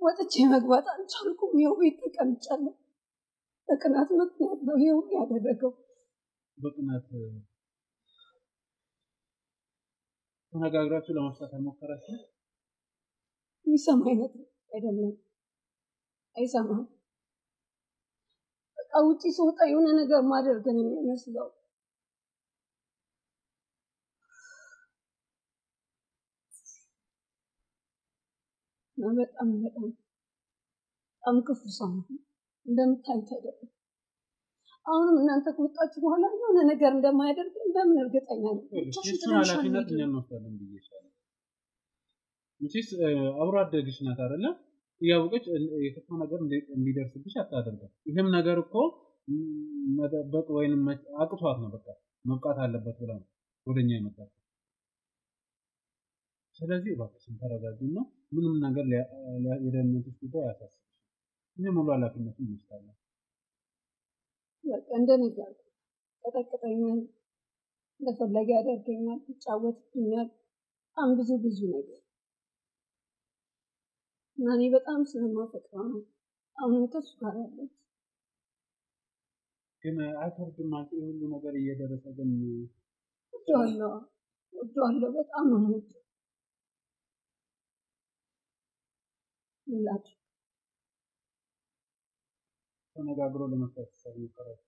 ወጥቼ መግባት አልቻልኩም። ይኸው ቤት ተቀምጫለሁ። በቅናት ምክንያት ነው ይኸው ያደረገው። በቅናት ተነጋግራችሁ ለመፍታት አልሞከራችሁ? የሚሰማ አይነት አይደለም፣ አይሰማም። በቃ ውጪ ስወጣ የሆነ ነገር ማደርግ ነው የሚመስለው። በጣም ክፉ ሰው ነው። እንደምታዩት አይደለም። አሁንም እናንተ ከወጣችሁ በኋላ የሆነ ነገር እንደማያደርግ እንደምን እርግጠኛ ነኝ። እሱን ኃላፊነት እኛ እንወስዳለን ብዬሻለሁ። መቼስ አብሮ አደግሽ ናት አይደለ? እያወቀች የከፋ ነገር እንዲደርስብሽ አታደርግም። ይህም ነገር እኮ መጠበቅ ወይንም አቅቷት ነው። በቃ መብቃት አለበት ብላ ነው ወደኛ የመጣው። ስለዚህ እባክሽን ተረጋጊና ምንም ነገር የደህንነትሽ ጉዳይ አያሳስብሽ። እኛ ሙሉ ኃላፊነቱን እንወስዳለን። በቃ እንደነገርኩ ተጠቅጠኛል፣ እንደፈለገ ያደርገኛል፣ ይጫወትብኛል፣ በጣም ብዙ ነገር እና እኔ በጣም ስለማፈቅረው ነው አሁንም ከሱ ጋር ያለሁት። ግን አይፈርድም ማለት ሁሉ ነገር እየደረሰ ግን ወደዋለሁ በጣም ነው የምወደው። ይላል ተነጋግሮ ለመፍታት ሞከራችሁ?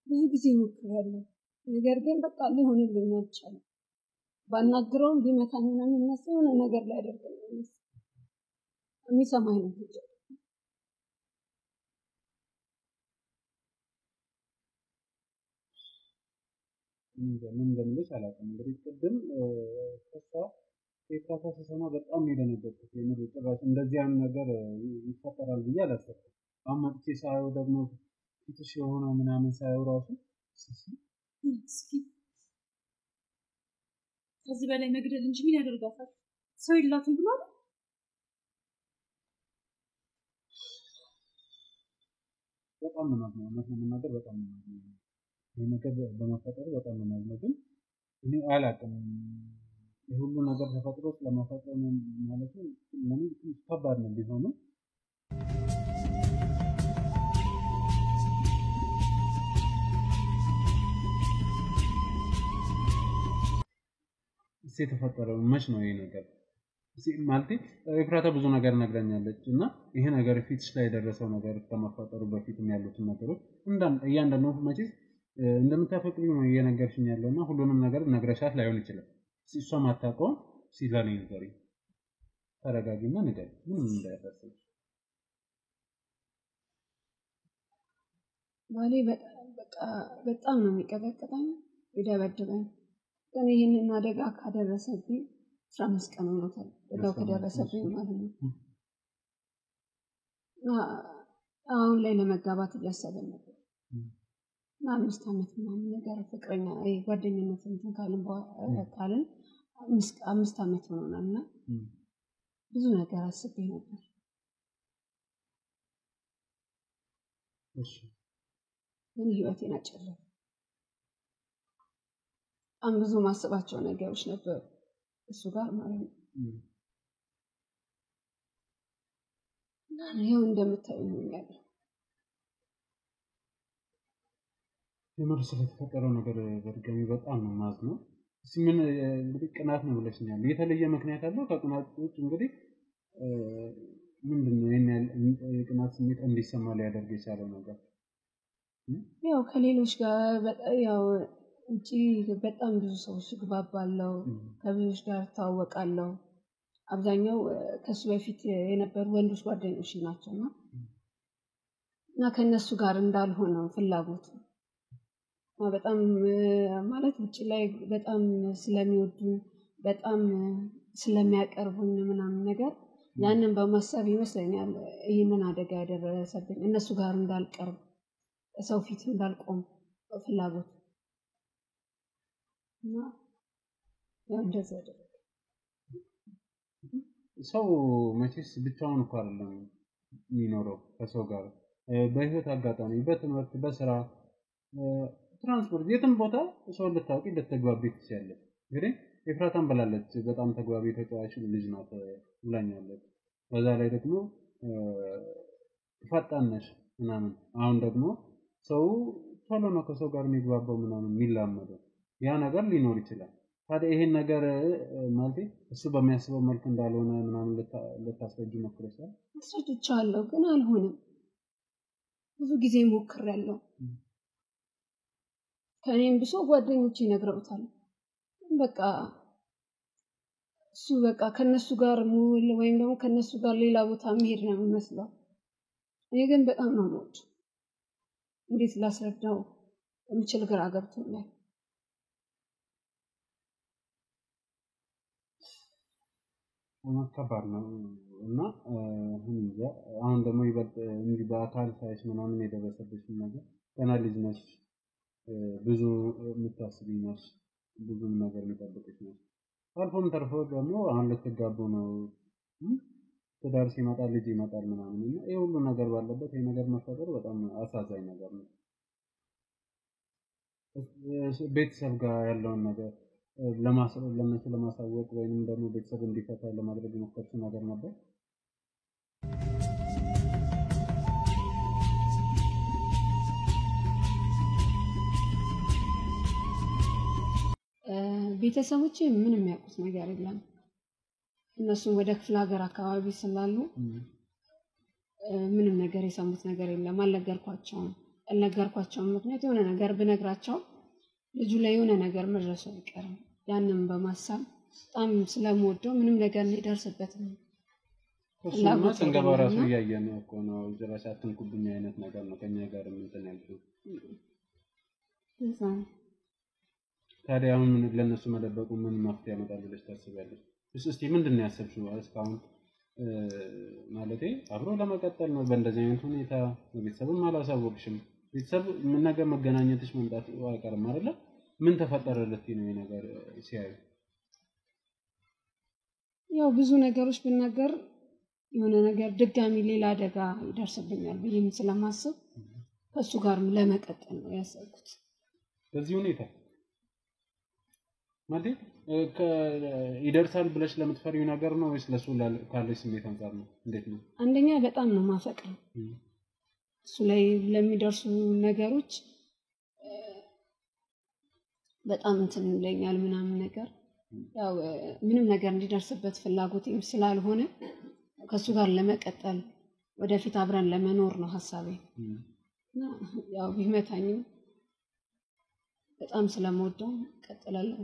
ብዙ ጊዜ ሞክሬያለሁ። ነገር ግን በቃ ሊሆንልኝ አልቻለም። ባናግረውም ቢመታኝ ነው የሚመስለው፣ የሆነ ነገር ሊያደርግ ነው የሚመስለው። የሚሰማኝ ነው ልጅ ምን እንደምልሽ አላውቅም። እንግዲህ ቅድም ከሷ ኤፍራታ ስሰማ በጣም የደነገጥኩት የምር ጭራሽ እንደዚህ አይነት ነገር ይፈጠራል ብዬ አላሰብኩም። አሁን መጥቼ ሳየው ደግሞ ፊትሽ የሆነው ምናምን ሳየው ራሱ ከዚህ በላይ መግደል እንጂ ምን ያደርጋታል? ሰው የላትም ብሏል። በጣም ነው ማለት ነው ለመናገር በጣም ነው ማለት ነው። ይሄ ነገር በመፈጠሩ በጣም ነው ማለት ነው። ግን እኔ አላውቅም የሁሉ ነገር ተፈጥሮ ስለማፈጠሩ ማለት ነው ለኔ ከባድ ነው ቢሆንም የተፈጠረው መች ነው ይሄ ነገር ማለት ኤፍራታ ብዙ ነገር ነግራኛለች እና ይሄ ነገር ፊትሽ ላይ የደረሰው ነገር ከመፈጠሩ በፊትም ያሉት ነገሮች እያንዳንዱ መቼስ እንደምታፈቅሪ ነው እየነገርሽኝ ያለውና ሁሉንም ነገር ነግረሻት ላይሆን ይችላል። እሷ ማታውቀው ሲዛኔ ነገር ተረጋጊና ነገር ምንም እንዳያደርሰው ባሌ በጣም ነው የሚቀጠቅጠኝ፣ ይደበድበኝ። ግን ይህንን አደጋ ካደረሰብኝ 15 ቀን ሆኖታል። አደጋው ከደረሰብኝ ማለት ነው። አሁን ላይ ለመጋባት እያሰብን ነበር። 5 ዓመት ምናምን ነገር ፍቅረኛ ጓደኝነት እንትን ካልን 5 ዓመት ሆኖናልና ብዙ ነገር አስቤ ነበር። ግን ህይወቴን አጨለመ። በጣም ብዙ ማስባቸው ነገሮች ነበሩ እሱ ጋር ማለት ነው። እና ይኸው እንደምታዩኝ ያለው የምር ስለተፈጠረው ነገር በድጋሚ በጣም ነው የማዝነው። ምን እንግዲህ ቅናት ነው ብለሽኛል። የተለየ ምክንያት አለው ከቅናት ውጭ? እንግዲህ ምንድነው ይሄን የቅናት ስሜት እንዲሰማ ሊያደርግ የቻለው ነገር? ያው ከሌሎች ጋር ያው ውጪ በጣም ብዙ ሰዎች ግባባለው ከብዙዎች ጋር ታወቃለው አብዛኛው ከሱ በፊት የነበሩ ወንዶች ጓደኞች ናቸውና እና ከነሱ ጋር እንዳልሆነ ፍላጎት በጣም ማለት ውጪ ላይ በጣም ስለሚወዱ በጣም ስለሚያቀርቡኝ ምናምን ነገር ያንን በማሰብ ይመስለኛል ይሄንን አደጋ ያደረሰብኝ እነሱ ጋር እንዳልቀርብ ሰው ፊት እንዳልቆም ፍላጎት እና ያው እንደዛ አይደለም ሰው መቼስ ብቻውን እኮ አይደለም የሚኖረው ከሰው ጋር በህይወት አጋጣሚ በትምህርት በስራ ትራንስፖርት የትም ቦታ ሰው ልታውቂ ልትግባቢ ትችያለሽ እንግዲህ ኤፍራታን ብላለች በጣም ተግባቢ ተጫዋች ልጅ ናት ብላኛለች በዛ ላይ ደግሞ ፈጣን ነሽ ምናምን አሁን ደግሞ ሰው ቶሎ ነው ከሰው ጋር የሚግባባው ምናምን የሚላመደው ያ ነገር ሊኖር ይችላል ታዲያ ይሄን ነገር ማለት እሱ በሚያስበው መልኩ እንዳልሆነ ምናምን ልታስረጁ ሞክረሻል አስረድቻለሁ ግን አልሆነም ብዙ ጊዜ ሞክሬያለሁ ከኔም ብሶ ጓደኞቼ ይነግረውታል በቃ እሱ በቃ ከነሱ ጋር ሙሉ ወይም ደግሞ ከነሱ ጋር ሌላ ቦታ መሄድ ነው የሚመስለው እኔ ግን በጣም ነው የምወደው እንዴት ላስረዳው የምችል ግራ ገብቶኛል ከባድ ነው እና አሁን ደግሞ ይበልጥ እንጂ በአካል ሳይሽ ምናምን የደረሰብሽ ነገር ገና ልጅ ነሽ ብዙ የምታስቢ ነሽ ብዙ ነገር የሚጠብቅሽ ነው አልፎም ተርፎ ደግሞ አሁን ልትጋቡ ነው ትዳር ሲመጣ ልጅ ይመጣል ምናምን እና ይሄ ሁሉ ነገር ባለበት ይሄ ነገር መፈጠሩ በጣም አሳዛኝ ነገር ነው ቤተሰብ ጋር ያለውን ነገር ለነሱ ለማሳወቅ ወይንም ደግሞ ቤተሰብ እንዲፈታ ለማድረግ የሞከርሽ ነገር ነበር ቤተሰቦቼ ምንም ያውቁት ነገር የለም እነሱ ወደ ክፍለ ሀገር አካባቢ ስላሉ ምንም ነገር የሰሙት ነገር የለም አልነገርኳቸውም ምክንያት የሆነ ነገር ብነግራቸው ልጁ ላይ የሆነ ነገር መድረሱ አይቀርም ያንን በማሰብ በጣም ስለምወደው ምንም ነገር እንዲደርስበት ነው እሱማ ስንገባ ራሱ እያየን እኮ ነው ጭራሽ አትንኩብኝ አይነት ነገር ነው ከኛ ጋር እንትን ያልኩት ታዲያ አሁን ለነሱ መደበቁ ምን መፍትሄ ያመጣል ብለሽ ታስቢያለሽ እስቲ ምንድነው ያሰብሽው እስካሁን ማለቴ አብሮ ለመቀጠል ነው በእንደዚህ አይነት ሁኔታ ቤተሰብም አላሳወቅሽም ቤተሰብ ምን ነገር መገናኘትሽ መምጣት አይቀርም አይደለ ምን ተፈጠረለት ነው ነገር ሲያዩ ያው ብዙ ነገሮች ብናገር የሆነ ነገር ድጋሚ ሌላ አደጋ ይደርስብኛል ብዬም ስለማስብ ከሱ ጋር ለመቀጠል ነው ያሰብኩት በዚህ ሁኔታ ማለት ይደርሳል ብለሽ ለምትፈሪው ነገር ነው ወይስ ለሱ ካለሽ ስሜት አንፃር ነው እንዴት ነው አንደኛ በጣም ነው ማፈቅረው እሱ ላይ ለሚደርሱ ነገሮች በጣም እንትን ይለኛል ምናምን ነገር ያው ምንም ነገር እንዲደርስበት ፍላጎቴም ስላልሆነ ከሱ ጋር ለመቀጠል ወደፊት አብረን ለመኖር ነው ሐሳቤ ያው ቢመታኝም በጣም ስለምወደው ቀጥላለሁ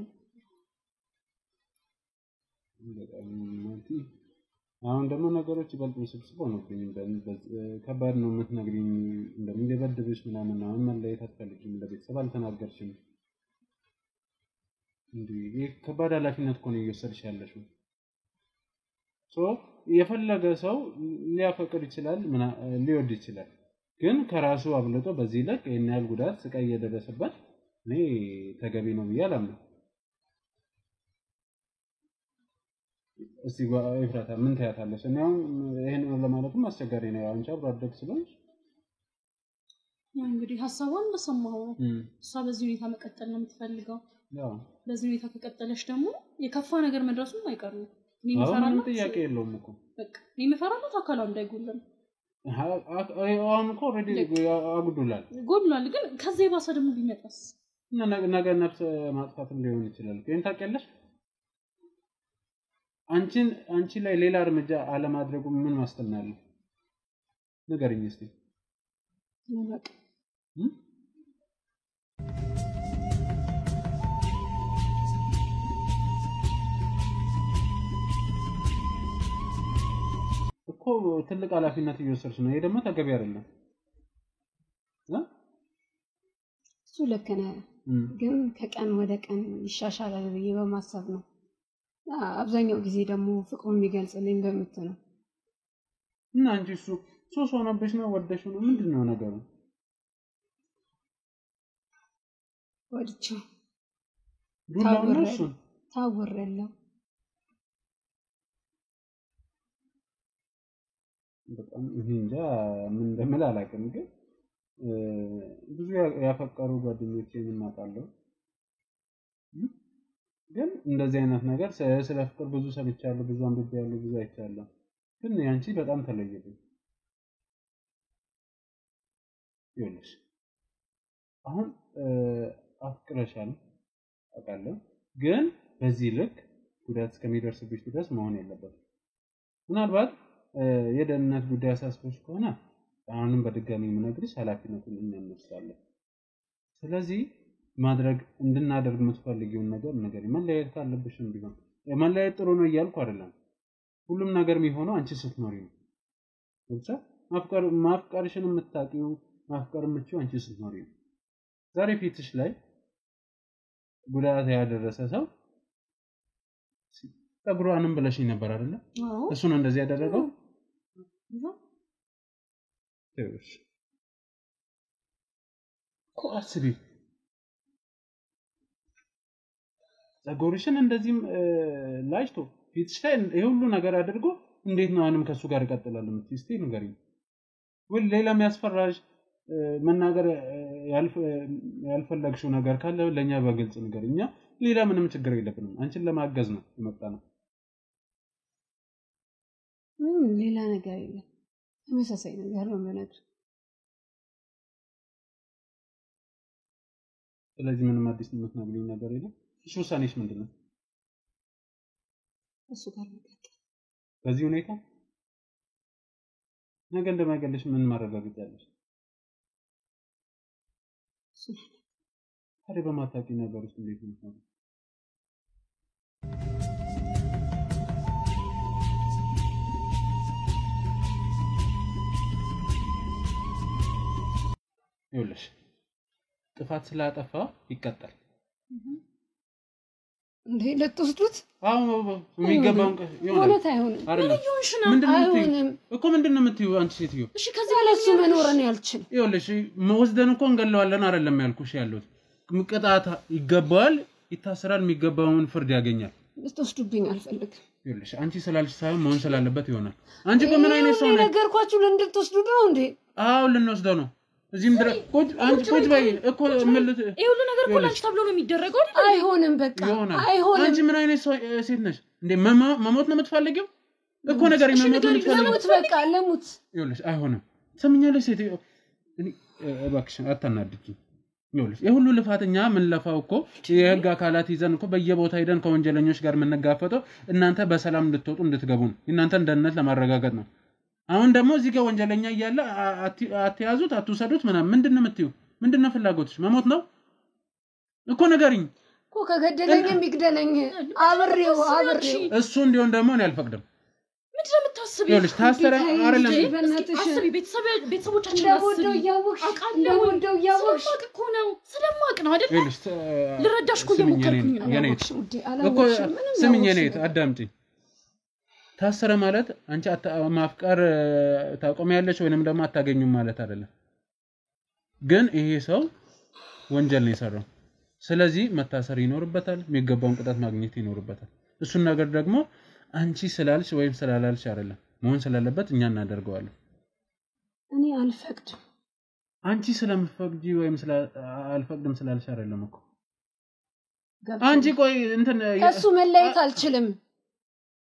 አሁን ደግሞ ነገሮች ይበልጥ ውስብስብ ሆነብኝ ከባድ ነው የምትነግሪኝ እንደሚደበድብሽ ምናምን አሁን መለየት አትፈልጊም ለቤተሰብ አልተናገርሽም እንዴ ከባድ ኃላፊነት እኮ ነው እየወሰድሽ ያለሽው የፈለገ ሰው ሊያፈቅር ይችላል ሊወድ ይችላል ግን ከራሱ አብልጦ በዚህ ልክ የኛ ያህል ጉዳት ስቃይ እየደረሰበት እኔ ተገቢ ነው ብዬ አላምንም እስቲ ኤፍራታ ምን ታያታለሽ እኔ አሁን ይሄን ለማለትም አስቸጋሪ ነው አንቺ አብሮ አደግ ስለሆንሽ እንግዲህ ሐሳቧን በሰማው እሷ በዚህ ሁኔታ መቀጠል ነው የምትፈልገው ያው በዚህ ሁኔታ ከቀጠለሽ ደግሞ የከፋ ነገር መድረሱም አይቀርም እኔ መፈራለሁ ጥያቄ የለውም እኮ በቃ እኔ መፈራለሁ አካሏ እንዳይጎልም አሁን እኮ ኦሬዲ አጉዱላል ጎድሏል ግን ከዚህ ባሰ ደግሞ ቢመጣስ ነገ ነፍስ ማጥፋትም ሊሆን ይችላል ግን ታውቂያለሽ አንቺ ላይ ሌላ እርምጃ አለማድረጉ ምን ዋስትና አለው? ንገሪኝ እስቲ። በቃ እኮ ትልቅ ኃላፊነት እየወሰድሽ ነው። ይሄ ደግሞ ተገቢ አይደለም። እሱ ልክ ነህ፣ ግን ከቀን ወደ ቀን ይሻሻላል ብዬ በማሰብ ነው። አብዛኛው ጊዜ ደግሞ ፍቅሩን የሚገልጽልኝ በምት ነው። እና አንቺ እሱ ሶስ ሆነብሽ ነው ወደሽ ነው ምንድነው ነገሩ? ወድቼው ዱላው ነው እሱ ታወረለው። በጣም እንጃ ምን እንደምል አላውቅም፣ ግን ብዙ ያፈቀሩ ጓደኞቼን እናውቃለሁ። ግን እንደዚህ አይነት ነገር ስለ ፍቅር ብዙ ሰምቻለሁ፣ ብዙ አንብቤያለሁ፣ ብዙ አይቻለሁ። ግን ያንቺ በጣም ተለየብኝ። ይኸውልሽ አሁን አፍቅረሻል አውቃለሁ፣ ግን በዚህ ልክ ጉዳት እስከሚደርስብሽ ድረስ መሆን የለበትም። ምናልባት የደህንነት ጉዳይ አሳስቦሽ ከሆነ አሁንም በድጋሚ የምነግርሽ ኃላፊነቱን እኛ እንወስዳለን። ስለዚህ ማድረግ እንድናደርግ የምትፈልጊውን ነገር መለያየት ካለብሽም ቢሆን መለያየት ጥሩ ነው እያልኩ አይደለም። ሁሉም ነገር የሚሆነው አንቺ ስትኖሪ ነው። ብቻ ማፍቀርሽን የምታውቂው ማፍቀር የምትችይው አንቺ ስትኖሪ ነው። ዛሬ ፊትሽ ላይ ጉዳት ያደረሰ ሰው ፀጉሯንም ብለሽኝ ነበር አይደለ? እሱ ነው እንደዚህ ያደረገው። እሺ እኮ አስቢ፣ ፀጉርሽን እንደዚህም ላጭቶ ፊትሽ ላይ ይሄ ሁሉ ነገር አድርጎ እንዴት ነው አሁንም ከሱ ጋር እቀጥላለሁ የምትይው? እስቲ ንገሪኝ። ወይ ሌላ የሚያስፈራሽ መናገር ያልፈለግሽው ነገር ካለ ለኛ በግልጽ ንገሪኝ። ሌላ ምንም ችግር የለብንም፣ አንቺን ለማገዝ ነው የመጣነው። ሌላ ነገር የለም፣ ተመሳሳይ ነገር ነው የምነግርህ። ስለዚህ ምንም አዲስ የምትነግሪኝ ነገር የለም? እሺ ውሳኔሽ ምንድነው? እሱ ጋር መቀጠል። በዚህ ሁኔታ ነገ እንደማይገልሽ ምን ማረጋገጫ አለሽ? ታዲያ በማታውቂ ነገር ውስጥ እንዴት ነው? ይኸውልሽ ጥፋት ስላጠፋ ይቀጣል። እንዴ ለጥፍቱት? አዎ የሚገባውን ማለት አይሆንም። ምንድነው የምትይው አንቺ ሴትዮ? እሺ ከዚህ ለሱ መኖርን ያልችል። ይኸውልሽ ወስደን እኮ እንገለዋለን አይደለም ያልኩሽ ያሉት። ቅጣት ይገባዋል፣ ይታሰራል፣ የሚገባውን ፍርድ ያገኛል። ልትወስዱብኝ አልፈልግም። ይኸውልሽ አንቺ ስላልሽ ሳይሆን መሆን ስላለበት ይሆናል። አንቺ እኮ ምን አይነት ሰው ነሽ? ነገርኳችሁ እንድትወስዱ ነው እንዴ? አዎ ልንወስደው ነው። እዚህም ድረስ አንቺ ቁጭ በይ እኮ ማለት ይሄ ሁሉ ነገር እኮ ላንቺ ተብሎ ነው የሚደረገው አይደል? አይሆንም፣ በቃ አይሆንም። አንቺ ምን አይነት ሴት ነሽ እንዴ? መሞት ነው የምትፈልጊው እኮ ነገር መሞት ነው የምትፈልጊው? ለሙት በቃ ለሙት። ይኸውልሽ አይሆንም። ሰምኛለሽ ሴት እኔ እባክሽ አታናድጂኝ። ይኸውልሽ የሁሉ ልፋተኛ ምን ለፋው እኮ የህግ አካላት ይዘን እኮ በየቦታ ሄደን ከወንጀለኞች ጋር የምንጋፈጠው እናንተ በሰላም እንድትወጡ እንድትገቡ ነው። እናንተን ደህንነት ለማረጋገጥ ነው። አሁን ደግሞ እዚህ ጋር ወንጀለኛ እያለ አትያዙት አትውሰዱት ምንድነው የምትይው? ምንድነው ፍላጎትሽ? መሞት ነው እኮ ንገሪኝ እኮ። ከገደለኝ የሚግደለኝ አብሬው እሱ እንዲሆን ደግሞ እኔ አልፈቅድም። ምንድነው የምታስቢው? ይኸውልሽ ታሰረ አይደለም አስቢ። ቤተሰቦቻችን እንደወደው እያወቅሽ እኮ ነው ስለማቅ ነው አይደል? ልረዳሽ እኮ እየሞከርኩኝ ነው እኮ። ስሚኝ የኔት አዳምጪኝ። ታሰረ ማለት አንቺ ማፍቀር ታቆሚያለሽ ወይንም ደግሞ አታገኙም ማለት አይደለም። ግን ይሄ ሰው ወንጀል ነው የሰራው። ስለዚህ መታሰር ይኖርበታል፣ የሚገባውን ቅጣት ማግኘት ይኖርበታል። እሱን ነገር ደግሞ አንቺ ስላልሽ ወይም ስላላልሽ አይደለም፣ መሆን ስላለበት እኛ እናደርገዋለን። እኔ አልፈቅድም። አንቺ ስለምትፈቅጂ ወይም አልፈቅድም ስላልሽ አይደለም እኮ። አንቺ ቆይ እንትን ከሱ መለየት አልችልም።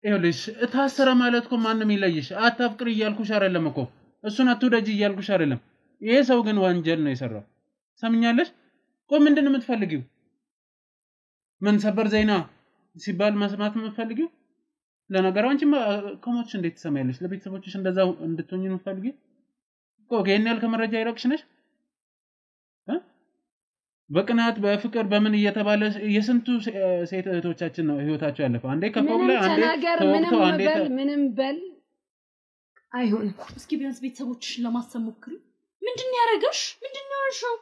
ይኸውልሽ ታሰረ ማለት እኮ ማንንም ይለይሽ አታፍቅር እያልኩሽ አይደለም እኮ። እሱን አትውደጂ እያልኩሽ አይደለም። ይሄ ሰው ግን ወንጀል ነው የሰራው። ሰምኛለሽ? ቆይ ምንድነው የምትፈልጊው? ምን ሰበር ዜና ሲባል መስማት የምትፈልጊው? ለነገሩ አንቺ ከሞትሽ እንዴት ትሰማያለሽ? ለቤተሰቦችሽ እንደዛ እንድትሆኚ ነው ፈልጊ እኮ ገና ያልከ መረጃ ይረክሽ ነሽ በቅናት በፍቅር በምን እየተባለ የስንቱ ሴት እህቶቻችን ነው ህይወታቸው ያለፈው አንዴ ከፎቅ ላይ አንዴ ተወቅተው አንዴ ምንም በል አይሆንም እስኪ ቢያንስ ቤተሰቦችሽን ለማሰብ ሞክሪ ምንድነው ያረጋሽ ምንድነው ያልሽው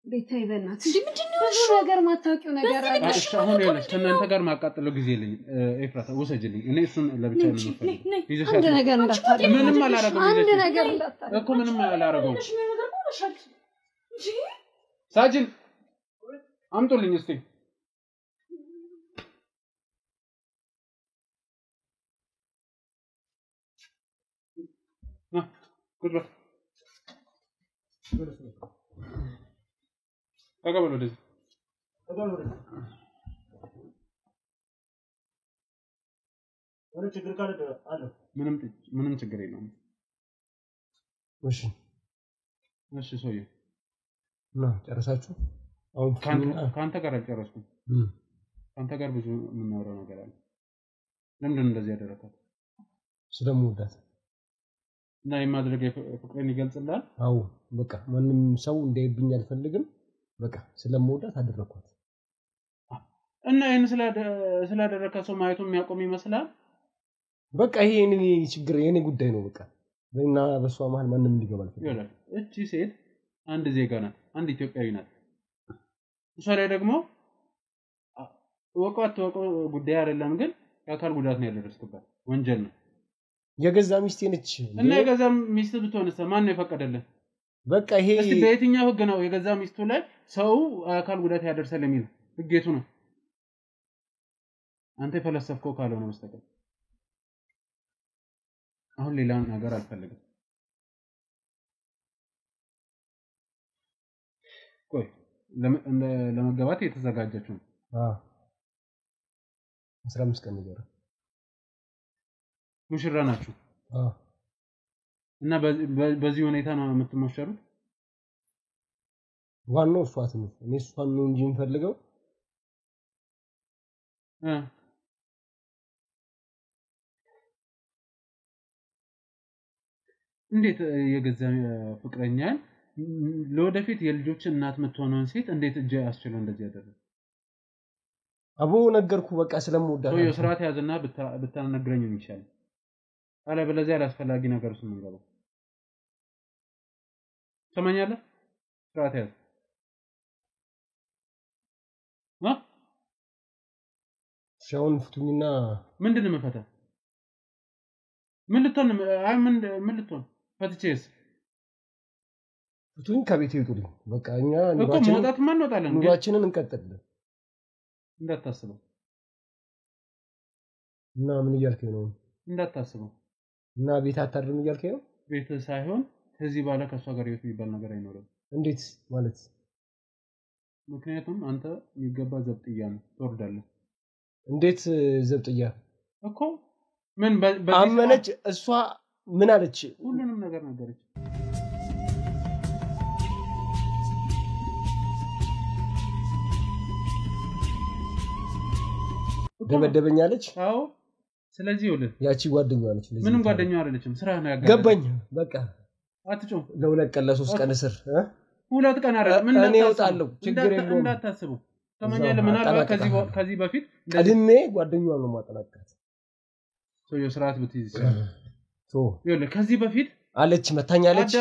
ቤታይ በእናት ምንድነው ብዙ ነገር ማታውቂው ነገር አለ አሁን ይኸውልሽ ከእናንተ ጋር ማቃጠለው ጊዜ የለኝ ኤፍራታ ወሰጅልኝ እኔ እሱን ለብቻ ነው የምፈልገው አንድ ነገር እንዳታረግ ምንም አላረገው አንድ ነገር እንዳታረግ እኮ ምንም አላረገው ሳጅን አምጡልኝ እስቲ ቁጭ ተቀበሉ ወደዚህ ችግር ካለ አለ ምንም ችግር የለውም እሺ ሰውዬ ነው ጨረሳችሁ አሁን ካንተ ጋር አልጨረስኩም ካንተ ጋር ብዙ የምናወራው ነገር አለ ለምንድን እንደዚህ ያደረካት ስለምወዳት እና የማድረግ ፍቅሬን ይገልጽልሃል አዎ በቃ ማንም ሰው እንዳይብኝ አልፈልግም በቃ ስለምወዳት አደረኳት እና ይሄን ስላደረካ ሰው ማየቱ የሚያቆም ይመስላል በቃ ይሄ የኔ ችግር የኔ ጉዳይ ነው በቃ እና በሷ መሃል ማንም እንዲገባ አልፈልግም እቺ ሴት አንድ ዜጋ ናት አንድ ኢትዮጵያዊ ናት እሷ ላይ ደግሞ ወቋት ጉዳይ አይደለም ግን የአካል ጉዳት ነው ያደረስክባት ወንጀል ነው የገዛ ሚስቴ ነች እና የገዛ ሚስት ብትሆንስ ማን ነው የፈቀደልህ በቃ ይሄ እስቲ በየትኛው ህግ ነው የገዛ ሚስቱ ላይ ሰው አካል ጉዳት ያደርሳል የሚል ህጌቱ ነው አንተ ፈለሰፍከው ካልሆነ በስተቀር አሁን ሌላ ነገር አልፈልግም ቆይ ለመገባት የተዘጋጀችው 15 ቀን ይገራ ሙሽራ ናችሁ እና በዚህ ሁኔታ ነው የምትሞሸሩት ዋናው ሷት ነው እኔ ሷን ነው እንጂ እንፈልገው እንዴት የገዛ ፍቅረኛን ለወደፊት የልጆች እናት የምትሆነውን ሴት እንዴት እጅ ያስችለው እንደዚህ ያደረገ አቦ ነገርኩ በቃ ስለምወዳት ነው የሥርዓት ያዝና ብታነግረኝ ነው ይችላል አለ በለዚያ ያላስፈላጊ ነገር ውስጥ ምን ገባ ሰማኛለህ ሥርዓት ያዝ ሻውን ፍቱኝና ምንድነው መፈታ ምን ልትሆን ፈትቼስ ፍቱኝ ከቤት ይውጡልኝ በቃ እኛ እኮ መውጣት ማን ወጣለን ኑሯችንን እንቀጥላለን እንዳታስበው እና ምን እያልከኝ ነው እንዳታስበው እና ቤት አታድርም እያልከኝ ነው ቤት ሳይሆን ከዚህ በኋላ ከሷ ጋር ህይወት የሚባል ነገር አይኖርም እንዴት ማለት ምክንያቱም አንተ የሚገባ ዘብጥያ ነው ትወርዳለህ እንዴት ዘብጥያ እኮ ምን አመነች እሷ ምን አለች ሁሉንም ነገር ነገረች ደበደበኛለች አዎ ስለዚህ ወለ ያቺ ጓደኛዋ ነች ምንም ጓደኛዋ አይደለችም ስራ ነው ያጋለች ገባኝ በቃ አትጮህ ለሁለት ቀን ለሶስት ቀን እስር ሁለት ቀን አይደለም ምን እኔ እወጣለሁ ችግር የለውም እንዳታስቡ ተመኛለህ ምናልባት ከዚህ በፊት ቀድሜ ጓደኛዋን ነው ማጠናቀቅ ሰውየው ስርዓት ብትይዝ ይችላል ይኸውልህ ከዚህ በፊት አለች መታኛለች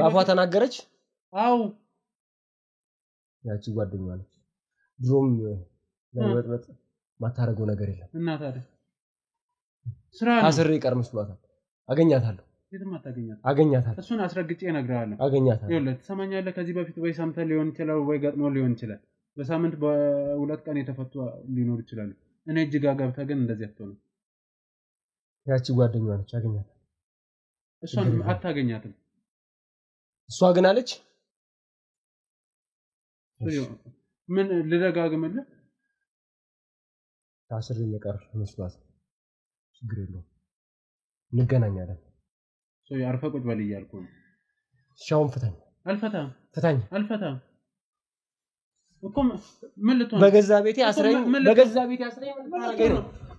ባፏ ተናገረች አው ያቺ ጓደኛዋ ነች ድሮም ለወጥወጥ ማታረገው ነገር የለም እና ታዲያ ስራ አስሬ ቀርምስሏታል አገኛታለሁ የትም አታገኛት አገኛታለሁ እሱን አስረግጬ እነግርሃለሁ አገኛታለሁ ይኸውልህ ትሰማኛለህ ከዚህ በፊት ወይ ሰምተህ ሊሆን ይችላል ወይ ገጥሞ ሊሆን ይችላል በሳምንት በሁለት ቀን የተፈቱ ሊኖር ይችላል እኔ እጅጋ ገብተህ ግን እንደዚህ አትሆንም ያቺ ጓደኛዋ ነች አገኛታለሁ እሷን አታገኛትም እሷ ግን አለች ምን ልደጋግምልህ ታስሬ መቀር መስሏት ችግር የለውም እንገናኛለን ሰው ያርፈ ቁጭ በል እያልኩ ነው ሻውን ፍታኝ አልፈታም እኮ ምን ልትሆን በገዛ ቤቴ አስረኝ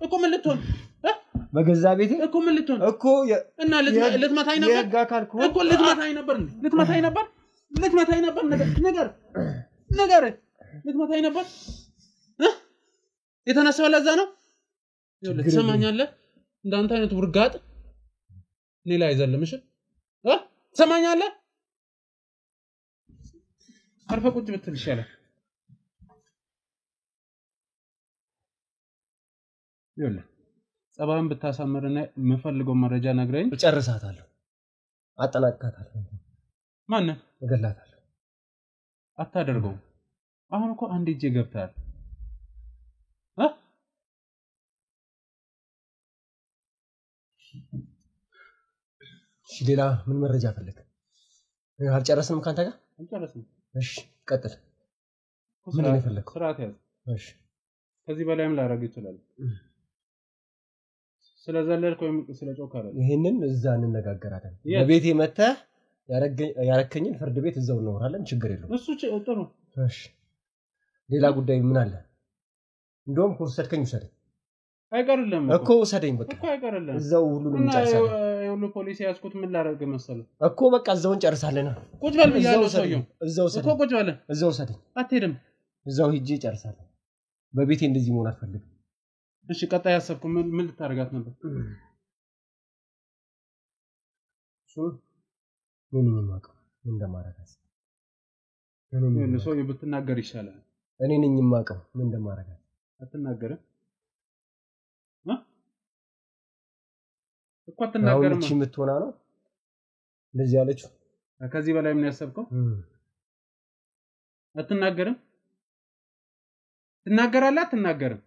እኮ ምን ልትሆን በገዛ ቤቴ እኮ ምን ልትሆን እኮ እና ልትመታኝ ነበር የህግ አካል እኮ ልትመታኝ ነበር ልትመታኝ ነበር ነገር ልትመታኝ ነበር የተነሳው ለዛ ነው ይኸውልህ ትሰማኛለህ እንዳንተ አይነት ውርጋጥ ሌላ አይዘልም እሺ ትሰማኛለህ አርፈ ቁጭ ብትል ይሻላል ይኸውልህ ጸባን ብታሳምርና የምፈልገው መረጃ ነግረኝ እጨርሳታለሁ አጠናቅቃታለሁ ማን እገላታለሁ አታደርገው አሁን እኮ አንድ እጄ ገብታል እሺ ሌላ ምን መረጃ ፈልግ አልጨረስንም ካንተ ጋር አልጨረስንም እሺ ቀጥል ምን ነው የፈለከው ስርዓት ያዝ እሺ ከዚህ በላይም ላረግ ይችላል ስለዘለልኩ ወይም ስለጮክ አይደል ይሄንን እዛ እንነጋገራለን በቤቴ መተህ ያረከኝን ፍርድ ቤት እዛው እንወራለን ችግር የለውም እሱ ጥሩ እሺ ሌላ ጉዳይ ምን አለ እንደውም ኮርሰድከኝ ወሰደኝ አይቀርልም እኮ ወሰደኝ በቃ እኮ አይቀርልም እዛው ሁሉንም ጨርሳለን ሁሉ ፖሊስ ያስኩት ምን ላረግ መሰለ እኮ በቃ እዛው እንጨርሳለን ቁጭ በል ብያለሁ ሰውየው እዛው እኮ ቁጭ በል እዛው ወሰደኝ አትሄድም እዛው ሂጄ ጨርሳለሁ በቤቴ እንደዚህ መሆን አልፈልግም እሺ ቀጣይ ያሰብኩ ምን ልታረጋት ነበር ምን የማውቀው እንደማረጋት ምን ሰውየው ብትናገር ይሻላል እኔ ነኝ የማውቀው ምን እንደማረጋት አትናገርም እኮ አትናገርም እቺ የምትሆና ነው እንደዚህ ያለችው ከዚህ በላይ ምን ያሰብከው አትናገርም ትናገራለህ አትናገርም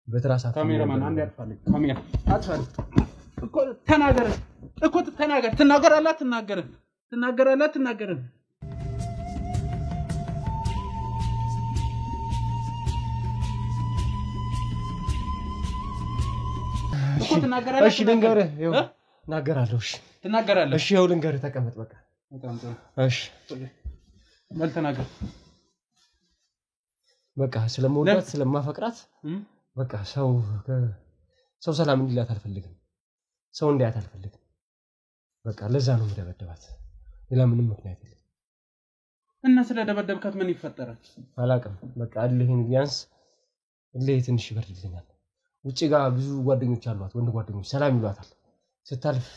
በትራሳት ካሜራማን አንድ ያጥፋልኝ ካሜራ አጥፋልኝ እኮ ተናገር እኮ ትናገራለህ አትናገርም ትናገራለህ አትናገርም እኮ ትናገራለህ እሺ ልንገርህ ይኸው እናገራለሁ እሺ ትናገራለህ እሺ ይኸው ልንገርህ ተቀመጥ በቃ በጣም ጥሩ እሺ በል ተናገር በቃ ስለምወዳት ስለማፈቅራት በቃ ሰው ሰላም እንዲላት አልፈልግም ሰው እንዲያት አልፈልግም በቃ ለዛ ነው የምደበደባት ሌላ ምንም ምክንያት የለም እና ስለደበደብካት ምን ይፈጠራል አላውቅም በቃ አለህን ቢያንስ ትንሽ ይበርድልኛል ውጪ ጋር ብዙ ጓደኞች አሏት ወንድ ጓደኞች ሰላም ይሏታል ስታልፍ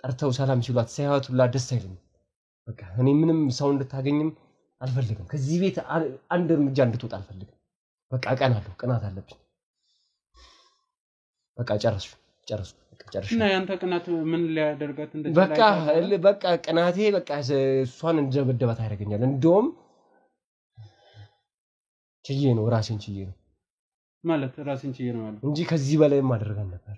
ጠርተው ሰላም ሲሏት ሳይዋት ሁላ ደስ አይልም በቃ እኔ ምንም ሰው እንድታገኝም አልፈልግም ከዚህ ቤት አንድ እርምጃ እንድትወጣ አልፈልግም በቃ ቀናለሁ ቅናት አለብኝ በቃ ጨርሱ እና ያንተ ቅናት ምን ሊያደርጋት እንደዚህ በቃ ቅናቴ በቃ እሷን እንደበደባት ያደርገኛል እንደውም ችዬ ነው ራሴን ችዬ ነው ማለት ራሴን ችዬ ነው ማለት እንጂ ከዚህ በላይ ማድረጋን ነበር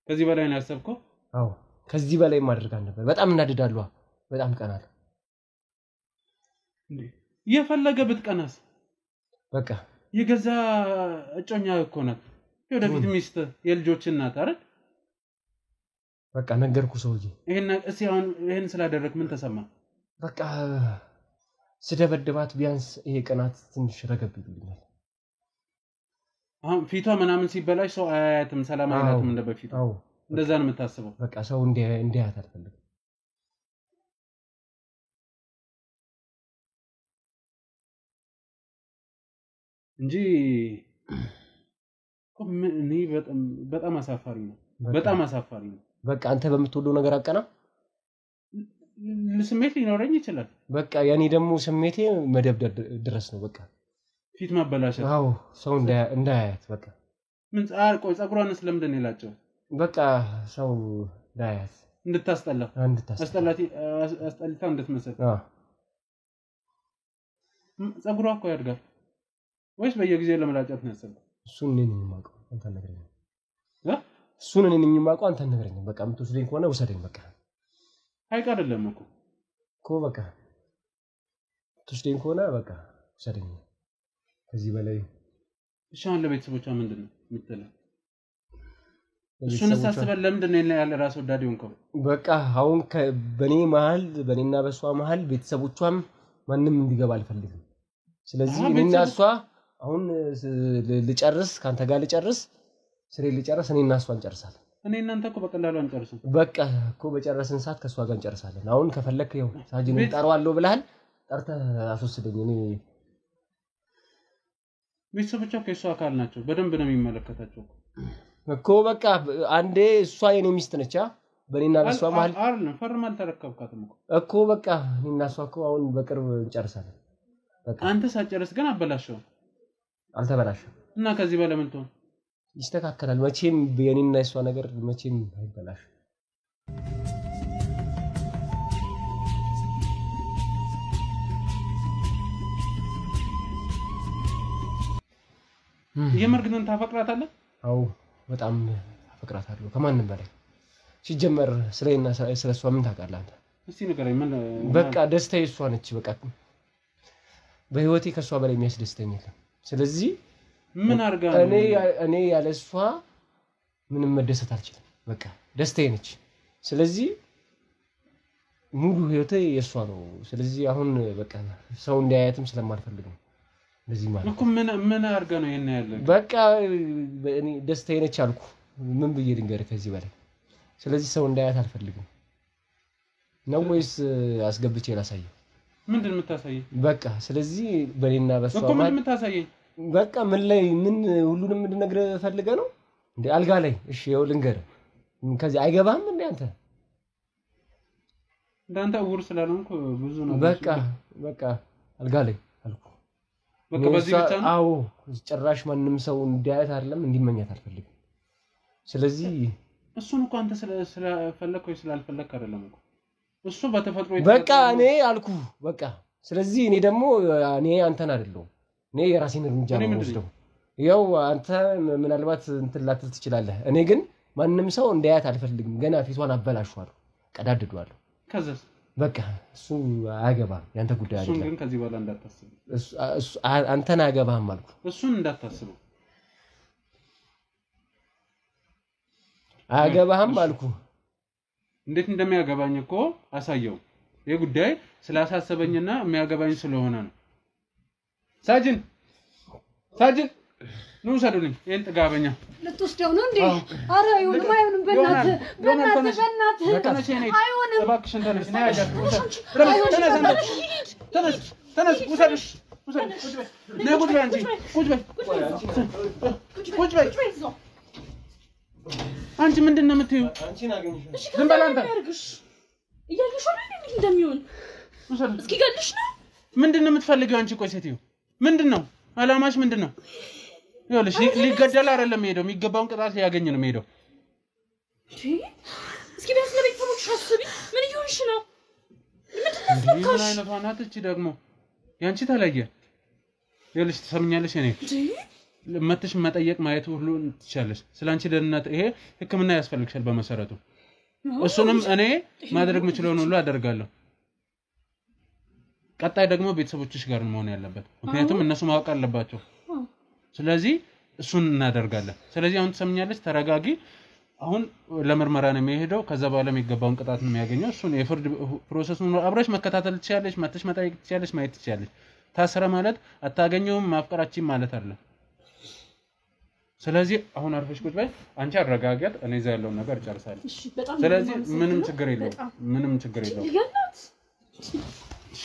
ከዚህ በላይ ነው ያሰብከው አዎ ከዚህ በላይ ማድረጋን ነበር በጣም እናድዳለሁ በጣም ቀናል እንዴ የፈለገ ብትቀናስ በቃ የገዛ እጮኛ እኮ ናት የወደፊት ሚስት የልጆች እናት አይደል በቃ ነገርኩ ሰውዬ ይሄን ስላደረክ ምን ተሰማ በቃ ስደበደባት ቢያንስ ይሄ ቀናት ትንሽ ረገብ ይልኛል አሁን ፊቷ ምናምን ሲበላሽ ሰው አያያትም ሰላም አይላትም እንደበፊቱ እንደዛ ነው የምታስበው በቃ ሰው እንዲያያት አልፈልግም እንጂ እኔ በጣም አሳፋሪ ነው በጣም አሳፋሪ ነው በቃ አንተ በምትወደው ነገር አቀና ስሜት ሊኖረኝ ይችላል በቃ ያኔ ደግሞ ስሜቴ መደብደብ ድረስ ነው በቃ ፊት ማበላሸት ሰው እንዳያያት በቃ ምን ቆይ ጸጉሯን ስለምንድን ይላቸው በቃ ሰው እንዳያያት እንድታስጠላ አስጠልታ እንድትመስል ጸጉሯ እኮ ያድጋል ወይስ በየጊዜው ለመላጨት ነው ያሰብኩት እሱን እኔ ነኝ የማውቀው አንተ ነገረኝ እሱን እኔ ነኝ የማውቀው አንተ ነገረኝ በቃ የምትወስደኝ ከሆነ ውሰደኝ በቃ አይቀርልም እኮ በቃ ትወስደኝ ከሆነ በቃ ውሰደኝ ከዚህ በላይ እሻን ለቤተሰቦቿ ምንድነው የምትለው እሱን ሳስበል ለምንድን ነው ያለ ራስ ወዳድ ሆንከው በቃ አሁን በኔና በሷ መሃል ቤተሰቦቿም ማንንም እንዲገባ አልፈልግም ስለዚህ እኔና እሷ አሁን ልጨርስ ካንተ ጋር ልጨርስ ስሬ ልጨርስ እኔና እሷ እንጨርሳለን እኔ እናንተ እኮ በቀላሉ አንጨርስም በቃ እኮ በጨረስን ሰዓት ከሷ ጋር እንጨርሳለን አሁን ከፈለክ ይኸው ሳጅንን ጠራዋለሁ ብለሃል ጠርተህ አስወስደኝ እኔ ቤተሰቦቿ ከእሷ አካል ናቸው በደንብ ነው የሚመለከታቸው እኮ በቃ አንዴ እሷ የኔ ሚስት ነች በእኔና በሷ መሀል አይደለም ፈርማል ተረከብካትም እኮ በቃ እኔና እሷ እኮ አሁን በቅርብ እንጨርሳለን በቃ አንተ ሳጨርስ ግን አበላሽው አልተበላሽም እና ከዚህ በላይ ምን ትሆን ይስተካከላል መቼም የኔና የሷ ነገር መቼም አይበላሽም የመርግነን ታፈቅራታለህ አው በጣም አፈቅራታለሁ ከማንም በላይ ሲጀመር ስለኔና ስለሷ ምን ታውቃለህ አንተ እስቲ ንገረኝ ምን በቃ ደስታዬ እሷ ነች በቃ በህይወቴ ከሷ በላይ የሚያስደስተኝ የለም ስለዚህ ምን አርጋ እኔ ያለሷ ምንም መደሰት አልችልም በቃ ደስታዬ ነች ስለዚህ ሙሉ ህይወቴ የሷ ነው ስለዚህ አሁን በቃ ሰው እንዲያያትም ስለማልፈልግ ነው እንደዚህ ማለት እኮ ምን አርጋ ነው የኔ ያለ በቃ እኔ ደስታዬ ነች አልኩ ምን ብዬ ልንገርህ ከዚህ በላይ ስለዚህ ሰው እንዳያት አልፈልግም ነው ወይስ አስገብቼ ላሳየው ምንድን የምታሳየኝ በቃ ስለዚህ በኔና በሷ እኮ ምን የምታሳየኝ በቃ ምን ላይ ምን ሁሉንም እንድነግርህ ፈልገህ ነው እንዴ አልጋ ላይ እሺ ይኸው ልንገርህ ከዚህ አይገባም እንዴ አንተ እንዳንተ ውር ስላልሆንኩ ብዙ ነው በቃ አልጋ ላይ አልኩ በቃ በዚህ ብቻ ነው አዎ ጭራሽ ማንንም ሰው እንዲያያት አይደለም እንዲመኛት አልፈልግም ስለዚህ እሱን እኮ አንተ ስለፈለክ ወይ ስላልፈለክ አይደለም እኮ እሱ በተፈጥሮ በቃ እኔ አልኩ በቃ ስለዚህ እኔ ደግሞ እኔ አንተን አይደለም እኔ የራሴን እርምጃ ነው ወስደው ያው አንተ ምናልባት እንትን ላትል ትችላለህ እኔ ግን ማንንም ሰው እንዲያያት አልፈልግም ገና ፊቷን አበላሽዋለሁ ቀዳድዷለሁ ከዛስ በቃ እሱ አያገባም ያንተ ጉዳይ አይደለም እሱን ግን ከዚህ በኋላ እንዳታስብ እሱ አንተን አያገባም አልኩ እሱን እንዳታስብ አያገባም አልኩ እንዴት እንደሚያገባኝ እኮ አሳየው ይሄ ጉዳይ ስላሳሰበኝና የሚያገባኝ ስለሆነ ነው ሳጅን ነው ሰዱልኝ ይሄን ጥጋበኛ ልትወስደው ነው እንዴ አረ አይሆንም በእናትህ አይሆንም እባክሽን ተነሽ ነይ አጃት ተነስ ውሰድሽ ነይ ቁጭ በይ አንቺ ቁጭ በይ አንቺ ምንድነው የምትይው አንቺን አገኝሽ ዝም በል አንተ እያልሽ ነው እንዴ እንደሚሆን እስኪ ገልሽ ነው ምንድነው የምትፈልጊው አንቺ ቆይ ሴትዮ ምንድነው አላማሽ ምንድነው ይኸውልሽ ሊገደል አይደለም ሄደው የሚገባውን ቅጣት ሊያገኝ ነው ሄደው እስኪ ቢያንስ ለቤተሰቦችሽ አስቢ ምን ይሆንሽ ነው ምንድነው ምን አይነት ዋናት እቺ ደግሞ ያንቺ ተለየ ይኸውልሽ ትሰምኛለሽ እኔ መጥተሽ መጠየቅ ማየት ሁሉ ትችላለሽ ስላንቺ ደህንነት ይሄ ህክምና ያስፈልግሻል በመሰረቱ እሱንም እኔ ማድረግ የምችለውን ሁሉ አደርጋለሁ ቀጣይ ደግሞ ቤተሰቦችሽ ጋር መሆን ያለበት ምክንያቱም እነሱ ማወቅ አለባቸው ስለዚህ እሱን እናደርጋለን ስለዚህ አሁን ትሰምኛለሽ ተረጋጊ አሁን ለምርመራ ነው የሚሄደው ከዛ በኋላ የሚገባውን ቅጣት ነው የሚያገኘው እሱን የፍርድ ፕሮሰሱን አብረሽ መከታተል ትችላለሽ መጥተሽ መጠየቅ ትችላለሽ ማየት ትችላለሽ ታሰረ ማለት አታገኘውም ማፍቀራችን ማለት አይደለም ስለዚህ አሁን አርፈሽ ቁጭ በይ አንቺ አረጋጋት እኔ እዛ ያለውን ነገር ጨርሳለሁ እሺ በጣም ስለዚህ ምንም ችግር የለውም ያናት እሺ